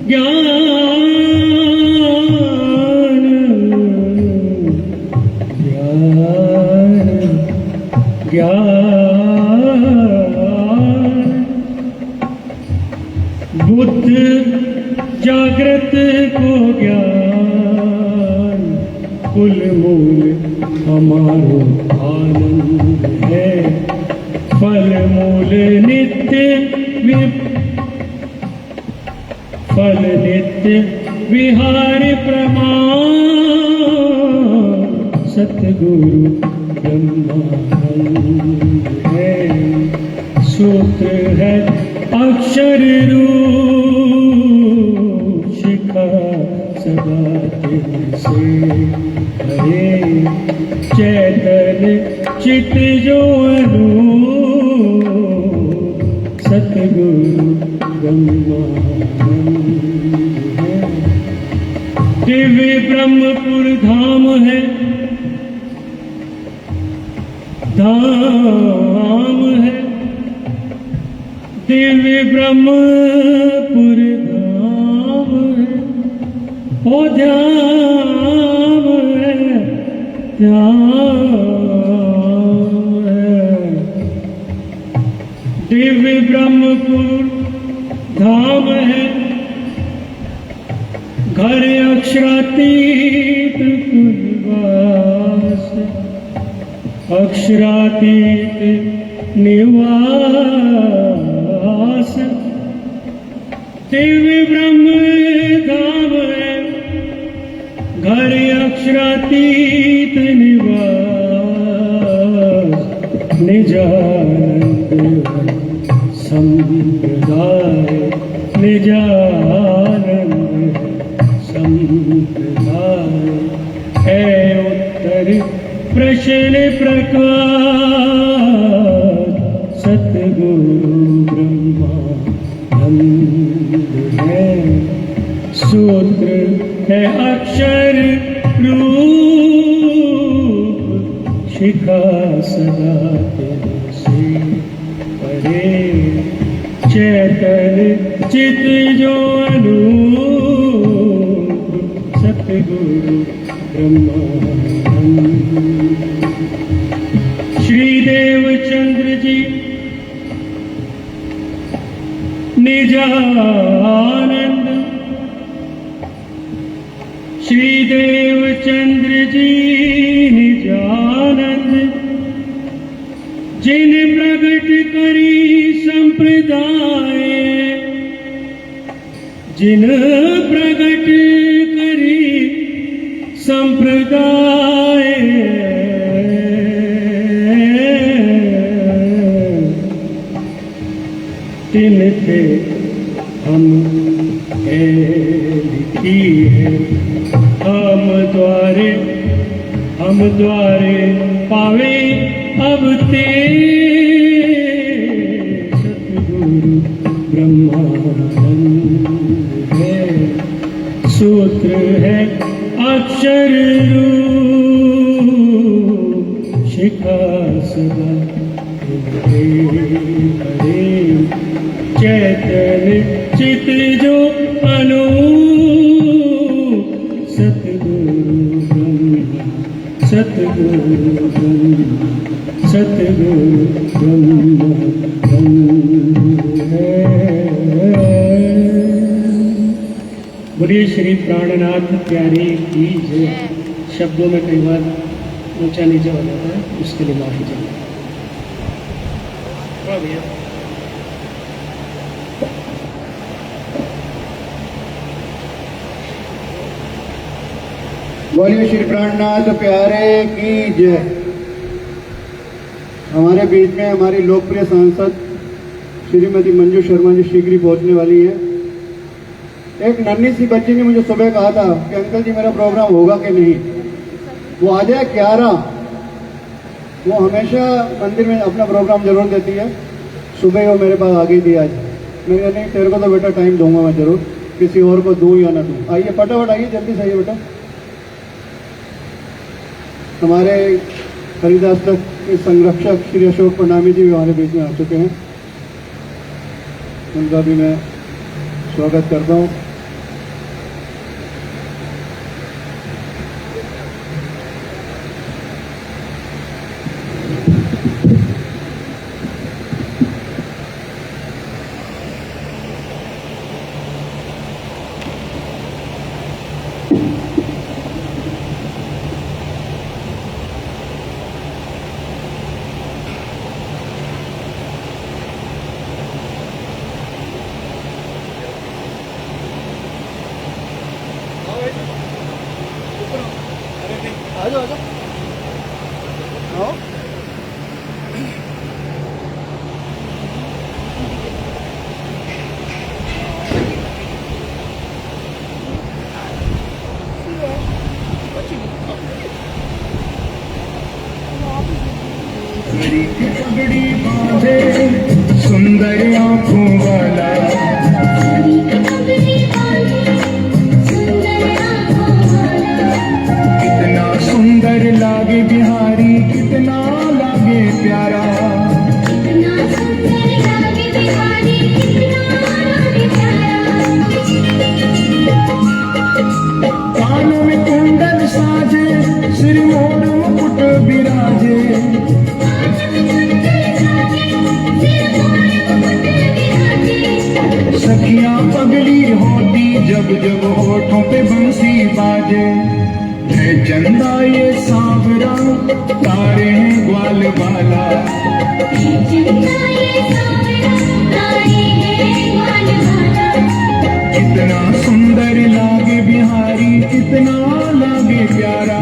ज्ञान ज्ञान ज्ञान बुद्ध जागृत को ज्ञान कुल मूल हमारो आनंद है फल मूल नित्य फल नित्य विहार प्रमाण सतगुरु ब्रह्मानंद है सूत्र है अक्षर रूप शिखा सदा से हरे चैतन चित जो अनूप सतगुरु ब्रह्मानंद है दिव्य ब्रह्मपुर धाम है धाम है दिव्य ब्रह्मपुर धाम है ओ ध्यान है ध्यान है दिव्य ब्रह्मपुर धाम है घर अक्षरातीत निवास अक्षरातीत निवास दिव्य ब्रह्म धाम है घर अक्षरातीत निवास निजानंद संप्रदाय निजानंद संप्रदाय है उत्तर प्रश्न प्रकाश सदा तेरे से परे चैतन चित जो अनूप सतगुरु ब्रह्मानंद श्री देवचंद्र जी निजानंद श्री देवचंद्र जी निजानंद जिन प्रगट करी संप्रदाय जिन प्रगट करी संप्रदाय तिनके हम लिखी है हम द्वारे पावे अब ते सतगुरु ब्रह्मानंद है सूत्र है अक्षर रूप शिखा सदा हरे चैतन चित जो अनूप सतगुरु ब्रह्मा सतगुरु ब्रह्मा है। बोलिए श्री प्राणनाथ प्यारे की जय। शब्दों में कई बार ऊंचा नीचा हो जाता है, उसके लिए माफी चाहिए। भैया बोलिए श्री प्राणनाथ प्यारे की जय। हमारे बीच में हमारी लोकप्रिय सांसद श्रीमती मंजू शर्मा जी शीघ्र ही पहुंचने वाली है। एक नन्ही सी बच्ची ने मुझे सुबह कहा था कि अंकल जी मेरा प्रोग्राम होगा कि नहीं। वो आ जाए 11। वो हमेशा मंदिर में अपना प्रोग्राम जरूर देती है। सुबह वो मेरे पास आ गई थी आज। मैंने कहा नहीं तेरे को तो बेटा टाइम दूंगा मैं जरूर, किसी और को दूं या ना दूं। आइए फटाफट आइए, जल्दी से आइए बेटा। हमारे हरिदास तक के संरक्षक श्री अशोक प्रणामी जी भी हमारे बीच में आ चुके हैं, उनका भी मैं स्वागत करता हूँ। पगड़ी बांधे सुंदर आंखों वाला, कितना सुंदर लागे बिहारी, कितना लागे प्यारा। कानों में कुंडल साजे, सिर मोर मुकुट बिराजे, सखियां पगली होती जब जब होठों पे बंसी बाजे। है चंदा ये सांवरा, तारे हैं ग्वाल वाला, कितना सुंदर लागे बिहारी, कितना लागे प्यारा।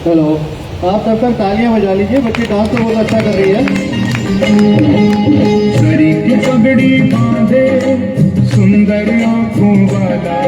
हेलो, आप सब तक तालियां बजा लीजिए, बच्ची डांस तो बहुत अच्छा कर रही है। सरी की पगड़ी बांधे सुंदर आंखों वाला,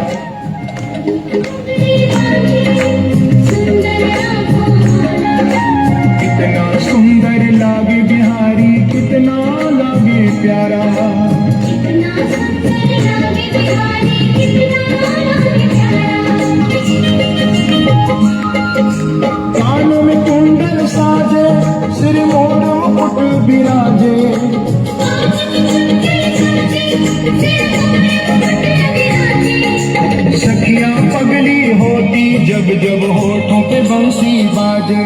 बंसी बाजे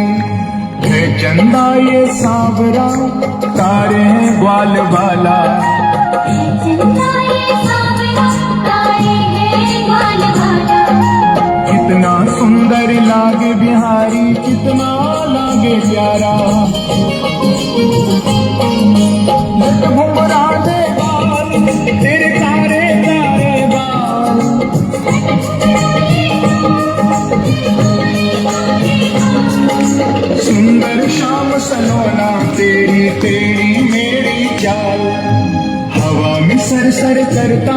है चंदा ये सांवरा तारे हैं ग्वाल वाला। कितना सुंदर लागे बिहारी कितना लागे प्यारा। लट घुमरा दे बाल तेरे तारे तारे बाल। सुंदर शाम सलोना तेरी तेरी मेरी चाल। हवा में सर सर करता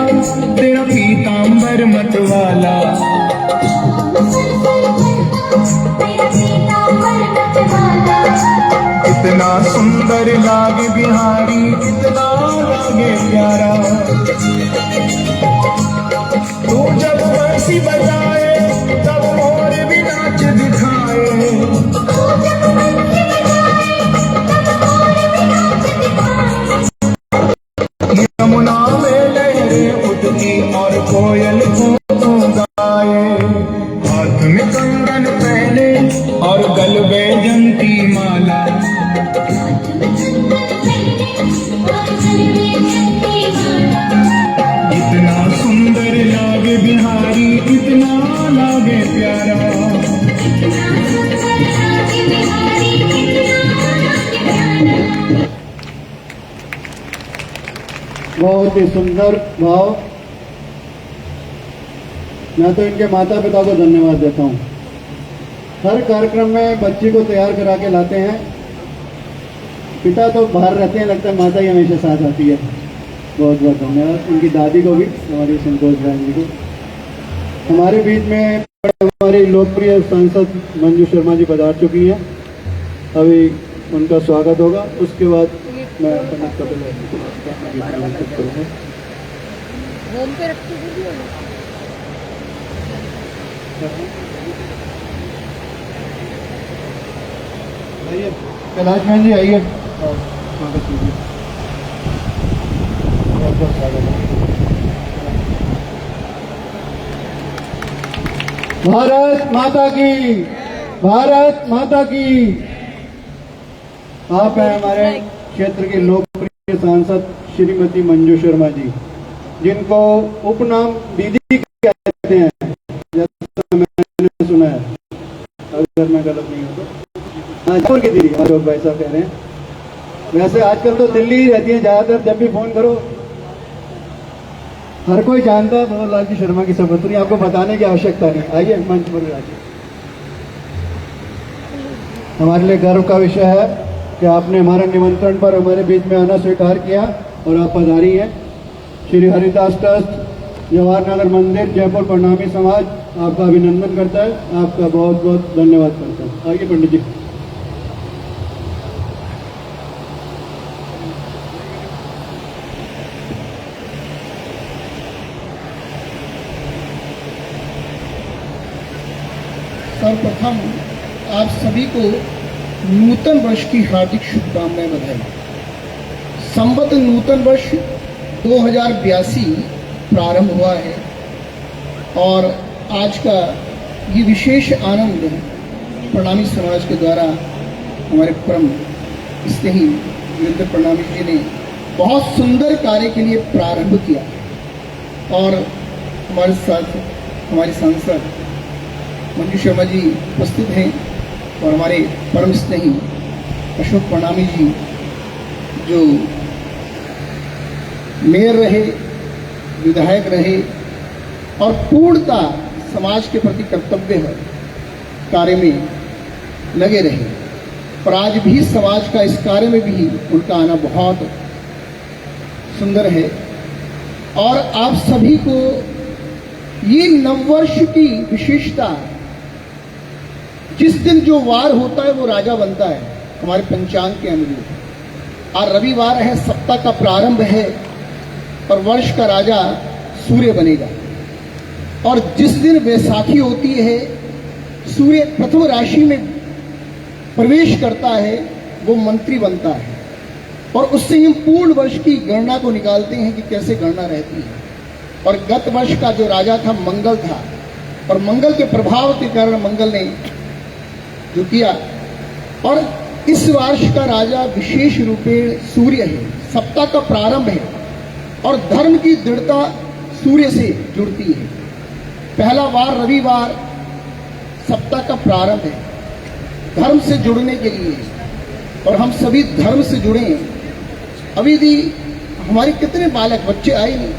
तेरा पीतांबर मतवाला। कितना सुंदर लागे बिहारी कितना लागे प्यारा। तू जब बंसी बजाए तब मोर भी नाच दिखाए। यमुना में लहरें उठती और कोयल को गाए। हाथ में कंगन पहने और गल बैजंती माला। इतना सुंदर लागे बिहारी इतना लागे प्यारा। बहुत ही सुंदर भाव। मैं तो इनके माता पिता को धन्यवाद देता हूँ। हर कार्यक्रम में बच्ची को तैयार करा के लाते हैं। पिता तो बाहर रहते हैं, लगता है माता ही हमेशा साथ आती है। बहुत बहुत धन्यवाद उनकी दादी को भी, हमारी संतोष राय जी को। हमारे बीच में हमारी लोकप्रिय सांसद मंजू शर्मा जी पधार चुकी हैं। अभी उनका स्वागत होगा, उसके बाद मैं पंडित कपिल करूँगा। होम पे रखती हुई आइए कैलाश बहन जी, आइए स्वागत कीजिए। बहुत बहुत स्वागत है। भारत माता की, भारत माता की। आप हैं हमारे क्षेत्र की लोकप्रिय सांसद श्रीमती मंजू शर्मा जी, जिनको उपनाम दीदी कहते हैं, जैसा मैंने सुना है, अगर मैं गलत नहीं हूँ तो। जयपुर की दीदी अशोक भाई साहब कह रहे हैं। वैसे आजकल तो दिल्ली ही रहती है ज्यादातर, जब भी फोन करो हर कोई जानता है मनोहर लाल जी शर्मा की सपुत्री, आपको बताने की आवश्यकता नहीं। आइए मंच पर आइए। हमारे लिए गर्व का विषय है कि आपने हमारे निमंत्रण पर हमारे बीच में आना स्वीकार किया और आप पधारी हैं। श्री हरिदास ट्रस्ट, जवाहर नगर मंदिर, जयपुर प्रणामी समाज आपका अभिनंदन करता है, आपका बहुत बहुत धन्यवाद करता है। आइए पंडित जी। सर्वप्रथम आप सभी को नूतन वर्ष की हार्दिक शुभकामनाएं, बधाई। संवत नूतन वर्ष 2082 प्रारंभ हुआ है और आज का ये विशेष आनंद प्रणामी समाज के द्वारा हमारे परम स्नेही वीरेंद्र प्रणामी जी ने बहुत सुंदर कार्य के लिए प्रारंभ किया और हमारे साथ हमारे सांसद मंजू शर्मा जी उपस्थित हैं और हमारे परम स्नेही अशोक प्रणामी जी जो मेयर रहे, विधायक रहे और पूर्णता समाज के प्रति कर्तव्य कार्य में लगे रहे और आज भी समाज का इस कार्य में भी उनका आना बहुत सुंदर है। और आप सभी को ये नववर्ष की विशेषता, जिस दिन जो वार होता है वो राजा बनता है हमारे पंचांग के अनुरूप। आज रविवार है, सप्ताह का प्रारंभ है और वर्ष का राजा सूर्य बनेगा। और जिस दिन वैसाखी होती है, सूर्य प्रथम राशि में प्रवेश करता है, वो मंत्री बनता है और उससे हम पूर्ण वर्ष की गणना को निकालते हैं कि कैसे गणना रहती है। और गत वर्ष का जो राजा था मंगल था और मंगल के प्रभाव के कारण मंगल ने जो किया। और इस वर्ष का राजा विशेष रूपेण सूर्य है, सप्ताह का प्रारंभ है और धर्म की दृढ़ता सूर्य से जुड़ती है। पहला वार रविवार सप्ताह का प्रारंभ है, धर्म से जुड़ने के लिए, और हम सभी धर्म से जुड़े हैं। अभी भी हमारे कितने बालक बच्चे आए नहीं,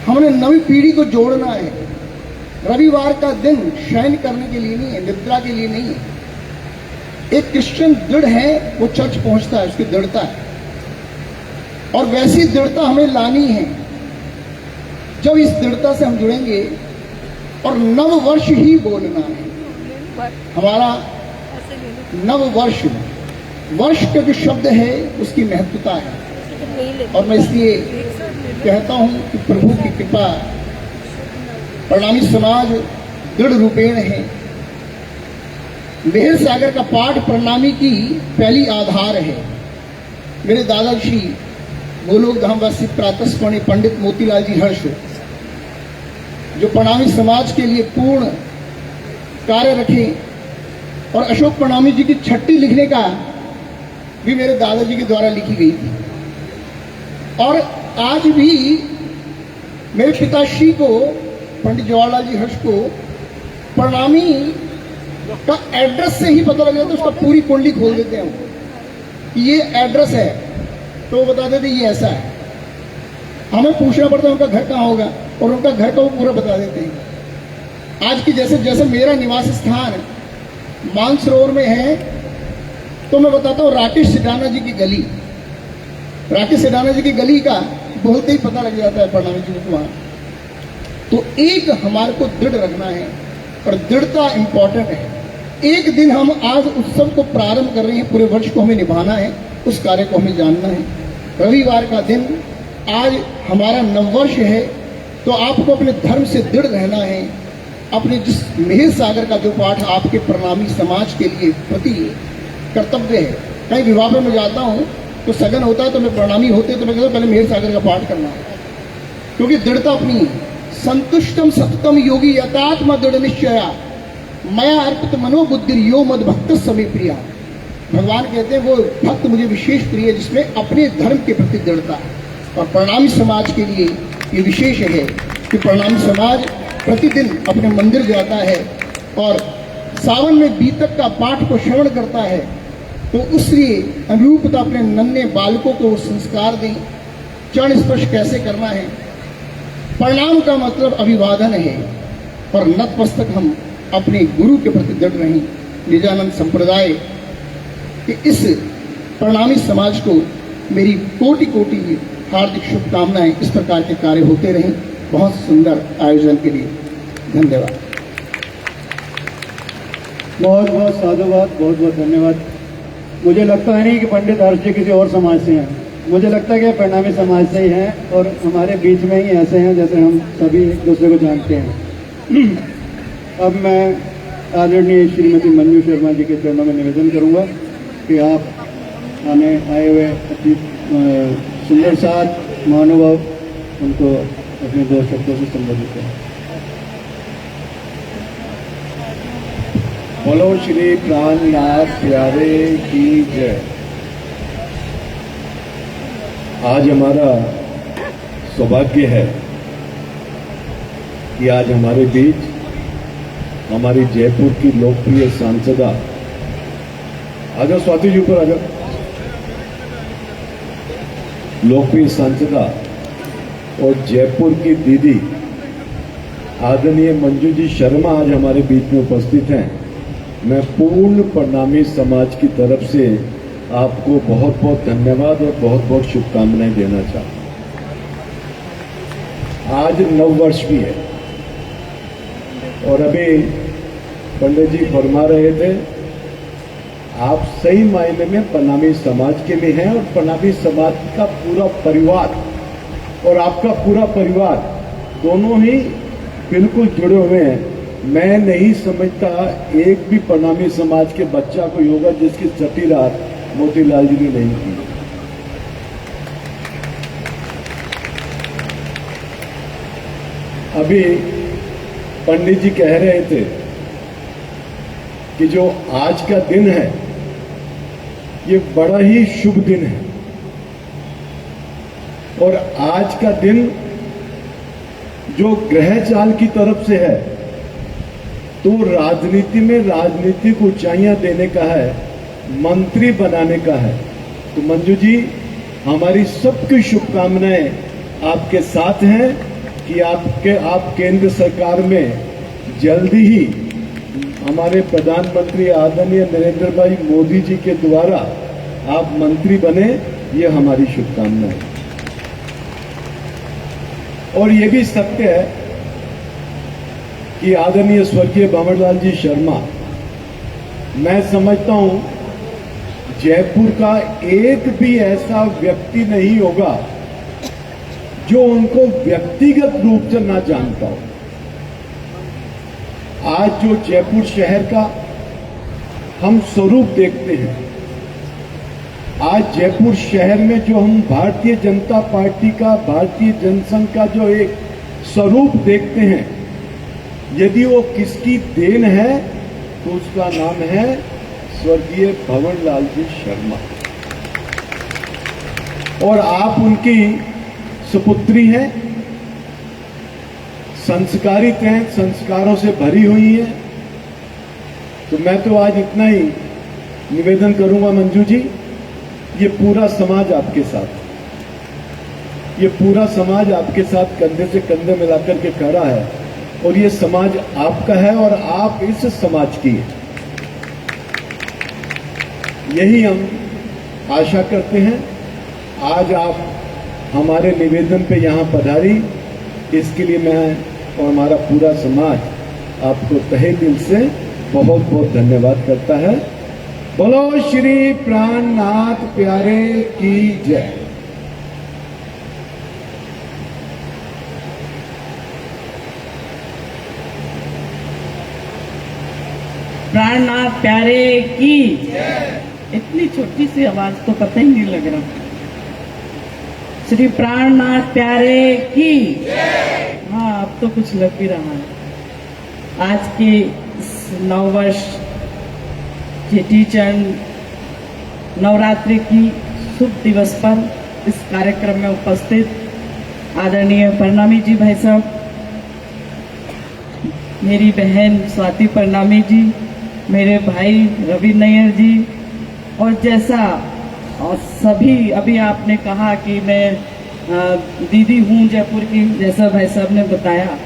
हमने नवी पीढ़ी को जोड़ना है। रविवार का दिन शयन करने के लिए नहीं है, निद्रा के लिए नहीं है। एक क्रिश्चियन दृढ़ है, वो चर्च पहुंचता है, उसकी दृढ़ता है, और वैसी दृढ़ता हमें लानी है। जब इस दृढ़ता से हम जुड़ेंगे, और नव वर्ष ही बोलना है हमारा। नव वर्ष, वर्ष का जो शब्द है उसकी महत्वता है, और मैं इसलिए कहता हूं कि प्रभु की कृपा, प्रणामी समाज दृढ़ रूपेण है। मेहर सागर का पाठ प्रणामी की पहली आधार है। मेरे दादाजी गोलोक धामवासी प्रातस्मरणीय पंडित मोतीलाल जी हर्ष, जो प्रणामी समाज के लिए पूर्ण कार्य रखे, और अशोक प्रणामी जी की छट्टी लिखने का भी मेरे दादाजी के द्वारा लिखी गई थी। और आज भी मेरे पिताश्री को, पंडित जवाहरलाल जी हर्ष को, प्रणामी का एड्रेस से ही पता लग जाता है। उसका पूरी कुंडली खोल देते हैं कि ये एड्रेस है, तो वो बता देते ये ऐसा है। हमें पूछना पड़ता है उनका घर कहाँ होगा, और उनका घर का वो पूरा बता देते हैं। आज की जैसे जैसे मेरा निवास स्थान मानसरोवर में है, तो मैं बताता हूँ राकेश सिडाना जी की गली। राकेश सिडाना जी की गली का बोलते ही पता लग जाता है प्रणामी जी को वहां। तो एक हमारे को दृढ़ रखना है, और दृढ़ता इंपॉर्टेंट है। एक दिन हम आज उत्सव को प्रारंभ कर रहे हैं, पूरे वर्ष को हमें निभाना है, उस कार्य को हमें जानना है। रविवार का दिन आज हमारा नववर्ष है, तो आपको अपने धर्म से दृढ़ रहना है। अपने जिस मेहर सागर का जो पाठ आपके प्रणामी समाज के लिए प्रति कर्तव्य है। कहीं विवाह में मैं जाता हूँ तो सगन होता है, तो मैं प्रणामी होते तो मैं कहता हूँ पहले मेहर सागर का पाठ करना है, क्योंकि दृढ़ता अपनी है। संतुष्टम सततम योगी यतात्म दृढ़ निश्चया मया अर्पित मनोबुद्धि यो मद भक्त समय प्रिया। भगवान कहते हैं वो भक्त मुझे विशेष प्रिय है जिसमें अपने धर्म के प्रति दृढ़ता है। और प्रणामी समाज के लिए ये विशेष है कि प्रणामी समाज प्रतिदिन अपने मंदिर जाता है और सावन में बीतक का पाठ को श्रवण करता है। तो उसलिए अनुरूपता अपने नन्हे बालकों को संस्कार दें, चरण स्पर्श कैसे करना है। प्रणाम का मतलब अभिवादन है, और नतमस्तक हम अपने गुरु के प्रति दृढ़ रहें। निजानंद संप्रदाय कि इस प्रणामी समाज को मेरी कोटि कोटि हार्दिक शुभकामनाएं। इस प्रकार के कार्य होते रहें। बहुत सुंदर आयोजन के लिए धन्यवाद। बहुत बहुत साधुवाद, बहुत बहुत धन्यवाद। मुझे लगता है नहीं कि पंडित हर्ष जी किसी और समाज से हैं, मुझे लगता है कि प्रणामी समाज से ही हैं, और हमारे बीच में ही ऐसे हैं जैसे हम सभी एक दूसरे को जानते हैं। अब मैं आदरणीय श्रीमती मंजू शर्मा जी के चरणों में निवेदन करूंगा कि आप आने आए हुए अति सुंदर साथ महानुभाव उनको अपने 2 शब्दों से संबोधित करें। बोलो श्री प्राणनाथ प्यारे की जय। आज हमारा सौभाग्य है कि आज हमारे बीच हमारी जयपुर की लोकप्रिय सांसदा, आजा स्वाति जी ऊपर आजा, लोकप्रिय सांसदा और जयपुर की दीदी आदरणीय मंजू जी शर्मा आज हमारे बीच में उपस्थित हैं। मैं पूर्ण प्रणामी समाज की तरफ से आपको बहुत बहुत धन्यवाद और बहुत बहुत शुभकामनाएं देना चाहता हूं। आज नववर्ष भी है, और अभी पंडित जी फरमा रहे थे, आप सही मायने में प्रणामी समाज के लिए हैं, और प्रणामी समाज का पूरा परिवार और आपका पूरा परिवार दोनों ही बिल्कुल जुड़े हुए हैं। मैं नहीं समझता एक भी प्रणामी समाज के बच्चा कोई होगा जिसकी छठी रात मोतीलाल जी ने नहीं की। अभी पंडित जी कह रहे थे कि जो आज का दिन है ये बड़ा ही शुभ दिन है। और आज का दिन जो ग्रह चाल की तरफ से है तो राजनीति में राजनीतिक ऊंचाइयां देने का है, मंत्री बनाने का है। तो मंजू जी, हमारी सबकी शुभकामनाएं आपके साथ हैं कि आप केंद्र सरकार में जल्दी ही हमारे प्रधानमंत्री आदरणीय नरेंद्र भाई मोदी जी के द्वारा आप मंत्री बने, ये हमारी शुभकामनाएं। और ये भी सत्य है कि आदरणीय स्वर्गीय भंवरलाल जी शर्मा, मैं समझता हूं जयपुर का एक भी ऐसा व्यक्ति नहीं होगा जो उनको व्यक्तिगत रूप से ना जानता हो। आज जो जयपुर शहर का हम स्वरूप देखते हैं, आज जयपुर शहर में जो हम भारतीय जनता पार्टी का, भारतीय जनसंघ का जो एक स्वरूप देखते हैं, यदि वो किसकी देन है तो उसका नाम है स्वर्गीय भंवरलाल जी शर्मा। और आप उनकी सुपुत्री हैं, संस्कारित हैं, संस्कारों से भरी हुई हैं। तो मैं तो आज इतना ही निवेदन करूंगा मंजू जी, ये पूरा समाज आपके साथ, ये पूरा समाज आपके साथ कंधे से कंधे मिलाकर के खड़ा है और ये समाज आपका है और आप इस समाज की है। यही हम आशा करते हैं। आज आप हमारे निवेदन पे यहाँ पधारी, इसके लिए मैं और हमारा पूरा समाज आपको तहे दिल से बहुत बहुत धन्यवाद करता है। बोलो श्री प्राणनाथ प्यारे की जय। प्राणनाथ प्यारे की इतनी छोटी सी आवाज तो पता ही नहीं लग रहा। श्री प्राणनाथ प्यारे की हाँ, अब तो कुछ लग भी रहा है। आज के नववर्ष चेटी चंड नवरात्रि की शुभ दिवस पर इस कार्यक्रम में उपस्थित आदरणीय परनामी जी भाई साहब, मेरी बहन स्वाति परनामी जी, मेरे भाई रवि नैयर जी, और जैसा और सभी अभी आपने कहा कि मैं दीदी हूँ जयपुर की, जैसा भाई साहब ने बताया,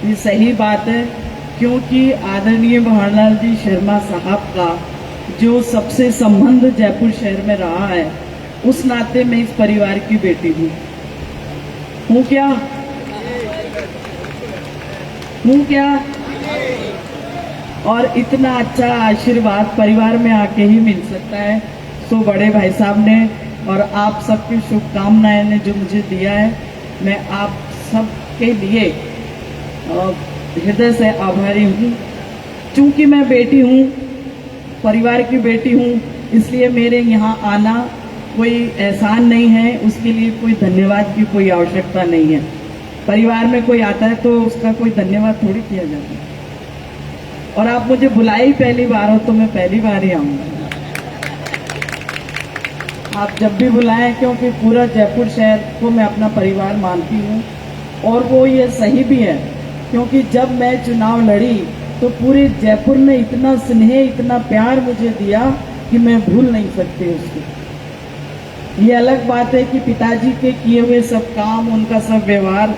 ये सही बात है। क्योंकि आदरणीय भंवरलाल जी शर्मा साहब का जो सबसे संबंध जयपुर शहर में रहा है, उस नाते मैं इस परिवार की बेटी हूँ क्या? हूँ क्या? और इतना अच्छा आशीर्वाद परिवार में आके ही मिल सकता है। तो बड़े भाई साहब ने और आप सबकी शुभकामनाएं ने जो मुझे दिया है, मैं आप सब के लिए हृदय से आभारी हूँ। चूंकि मैं बेटी हूँ, परिवार की बेटी हूँ, इसलिए मेरे यहाँ आना कोई एहसान नहीं है, उसके लिए कोई धन्यवाद की कोई आवश्यकता नहीं है। परिवार में कोई आता है तो उसका कोई धन्यवाद थोड़ी किया जाता है। और आप मुझे बुलाए ही पहली बार हो तो मैं पहली बार ही आऊँगा। आप जब भी बुलाएं, क्योंकि पूरा जयपुर शहर को मैं अपना परिवार मानती हूँ। और वो ये सही भी है, क्योंकि जब मैं चुनाव लड़ी तो पूरे जयपुर ने इतना स्नेह, इतना प्यार मुझे दिया कि मैं भूल नहीं सकती उसको। ये अलग बात है कि पिताजी के किए हुए सब काम, उनका सब व्यवहार,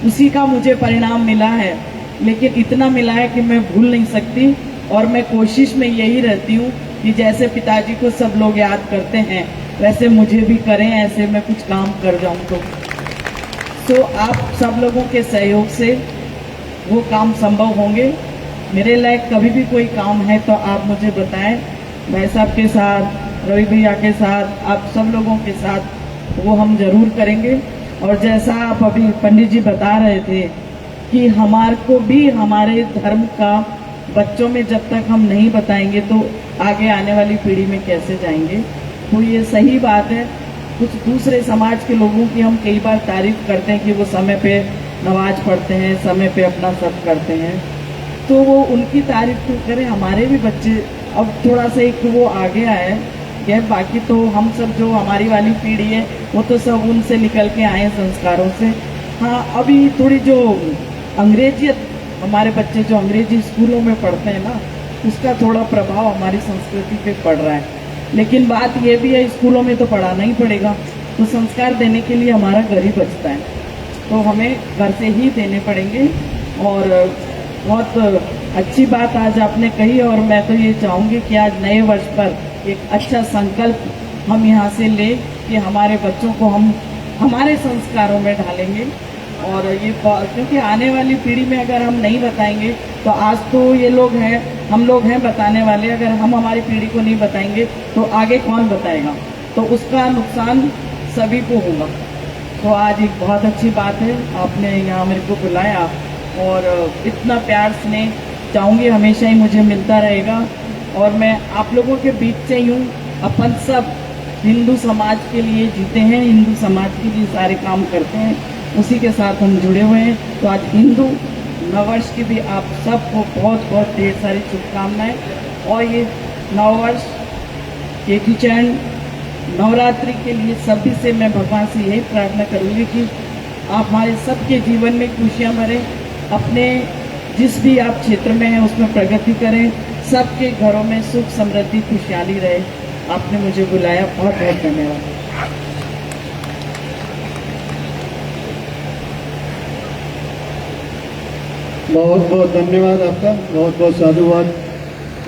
उसी का मुझे परिणाम मिला है, लेकिन इतना मिला है कि मैं भूल नहीं सकती। और मैं कोशिश में यही रहती हूँ कि जैसे पिताजी को सब लोग याद करते हैं, वैसे मुझे भी करें, ऐसे मैं कुछ काम कर जाऊँ तो आप सब लोगों के सहयोग से वो काम संभव होंगे। मेरे लायक कभी भी कोई काम है तो आप मुझे बताएं। भाई साहब के साथ, रवि भैया के साथ, आप सब लोगों के साथ वो हम जरूर करेंगे। और जैसा आप अभी पंडित जी बता रहे थे कि हमारे को भी हमारे धर्म का बच्चों में जब तक हम नहीं बताएंगे तो आगे आने वाली पीढ़ी में कैसे जाएंगे, तो ये सही बात है। कुछ दूसरे समाज के लोगों की हम कई बार तारीफ करते हैं कि वो समय पे नमाज पढ़ते हैं, समय पे अपना सब करते हैं। तो वो उनकी तारीफ क्यों करें, हमारे भी बच्चे अब थोड़ा सा एक वो आगे आए हैं। बाकी तो हम सब जो हमारी वाली पीढ़ी है वो तो सब उनसे निकल के आए हैं संस्कारों से। हाँ, अभी थोड़ी जो अंग्रेजियत, हमारे बच्चे जो अंग्रेजी स्कूलों में पढ़ते हैं ना, उसका थोड़ा प्रभाव हमारी संस्कृति पे पड़ रहा है। लेकिन बात ये भी है, स्कूलों में तो पढ़ाना ही पड़ेगा, तो संस्कार देने के लिए हमारा घर ही बचता है, तो हमें घर से ही देने पड़ेंगे। और बहुत अच्छी बात आज आपने कही, और मैं तो ये चाहूँगी कि आज नए वर्ष पर एक अच्छा संकल्प हम यहाँ से ले कि हमारे बच्चों को हम हमारे संस्कारों में ढालेंगे। और ये क्योंकि आने वाली पीढ़ी में अगर हम नहीं बताएंगे तो आज तो ये लोग हैं, हम लोग हैं बताने वाले, अगर हम हमारी पीढ़ी को नहीं बताएंगे तो आगे कौन बताएगा, तो उसका नुकसान सभी को होगा। तो आज एक बहुत अच्छी बात है, आपने यहाँ मेरे को बुलाया और इतना प्यार स्नेह चाहूँगी हमेशा ही मुझे मिलता रहेगा। और मैं आप लोगों के बीच से ही हूँ, अपन सब हिंदू समाज के लिए जीते हैं, हिंदू समाज के लिए सारे काम करते हैं, उसी के साथ हम जुड़े हुए हैं। तो आज हिंदू नववर्ष की भी आप सबको बहुत बहुत ढेर सारी शुभकामनाएं। और ये नववर्ष चेटी चंड नवरात्रि के लिए सभी से मैं भगवान से यही प्रार्थना करूँगी कि आप हमारे सबके जीवन में खुशियाँ भरें, अपने जिस भी आप क्षेत्र में हैं उसमें प्रगति करें, सबके घरों में सुख समृद्धि खुशहाली रहे। आपने मुझे बुलाया, बहुत बहुत धन्यवाद। बहुत बहुत धन्यवाद आपका, बहुत बहुत साधुवाद।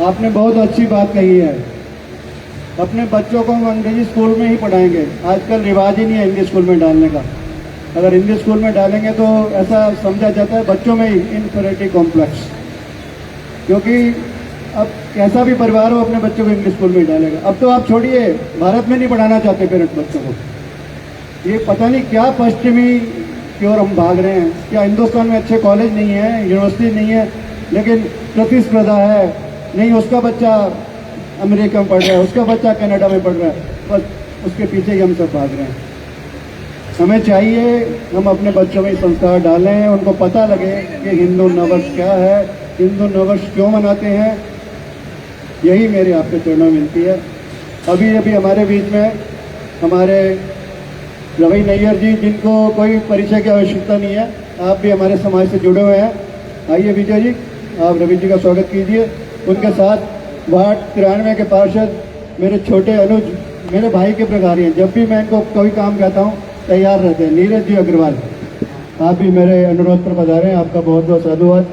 आपने बहुत अच्छी बात कही है। अपने बच्चों को हम अंग्रेजी स्कूल में ही पढ़ाएंगे, आजकल रिवाज ही नहीं है हिंदी स्कूल में डालने का। अगर हिंदी स्कूल में डालेंगे तो ऐसा समझा जाता है बच्चों में ही इन्फीरियरिटी कॉम्प्लेक्स, क्योंकि अब कैसा भी परिवार हो अपने बच्चों को इंग्लिश स्कूल में ही डालेगा। अब तो आप छोड़िए, भारत में नहीं पढ़ाना चाहते पेरेंट्स बच्चों को। ये पता नहीं क्या पश्चिमी की ओर हम भाग रहे हैं। क्या हिंदुस्तान में अच्छे कॉलेज नहीं है, यूनिवर्सिटी नहीं है, लेकिन प्रतिस्पर्धा है, नहीं उसका बच्चा अमेरिका में पढ़ रहा है, उसका बच्चा कनाडा में पढ़ रहा है, बस उसके पीछे ही हम सब भाग रहे हैं। हमें चाहिए हम अपने बच्चों में संस्कार डालें, उनको पता लगे कि हिंदू नववर्ष क्या है, हिंदू नववर्ष क्यों मनाते हैं। यही मेरे आपके चरणों में मिलती है। अभी अभी हमारे बीच में हमारे रवि नैयर जी, जिनको कोई परिचय की आवश्यकता नहीं है, आप भी हमारे समाज से जुड़े हुए हैं। आइए विजय जी, आप रवि जी का स्वागत कीजिए। उनके साथ वार्ड 93 के पार्षद मेरे छोटे अनुज, मेरे भाई के प्रकारी हैं, जब भी मैं इनको कोई काम कहता हूँ तैयार रहते हैं। नीरज जी अग्रवाल, आप भी मेरे अनुरोध पर पधारे, आपका बहुत बहुत साधुवाद।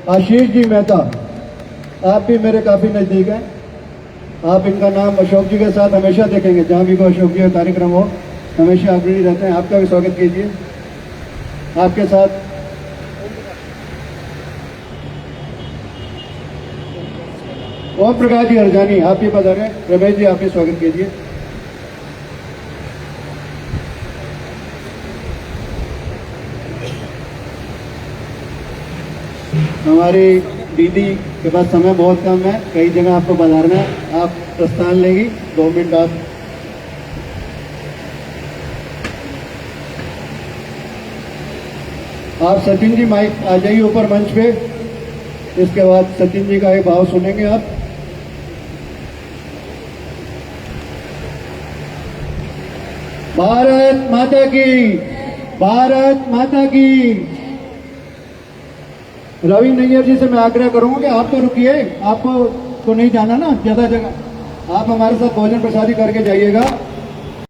आशीष जी मेहता, आप भी मेरे काफ़ी नज़दीक हैं। आप इनका नाम अशोक जी के साथ हमेशा देखेंगे, जहाँ भी कोई अशोक जी का कार्यक्रम हो हमेशा अग्रणी रहते हैं। आपका भी स्वागत कीजिए। आपके साथ ओम प्रकाश जी हरजानी, आप भी पधारे। रमेश जी, आप भी स्वागत कीजिए। हमारी दीदी के पास समय बहुत कम है, कई जगह आपको पधारना है, आप प्रस्थान लेंगी। 2 मिनट आप सचिन जी माइक आ जाइए ऊपर मंच पे। इसके बाद सचिन जी का एक भाव सुनेंगे आप। भारत माता की, भारत माता की। रवि नैयर जी से मैं आग्रह करूंगा कि आप तो रुकिए, आपको तो नहीं जाना ना ज्यादा जगह, आप हमारे साथ भोजन प्रसादी करके जाइएगा।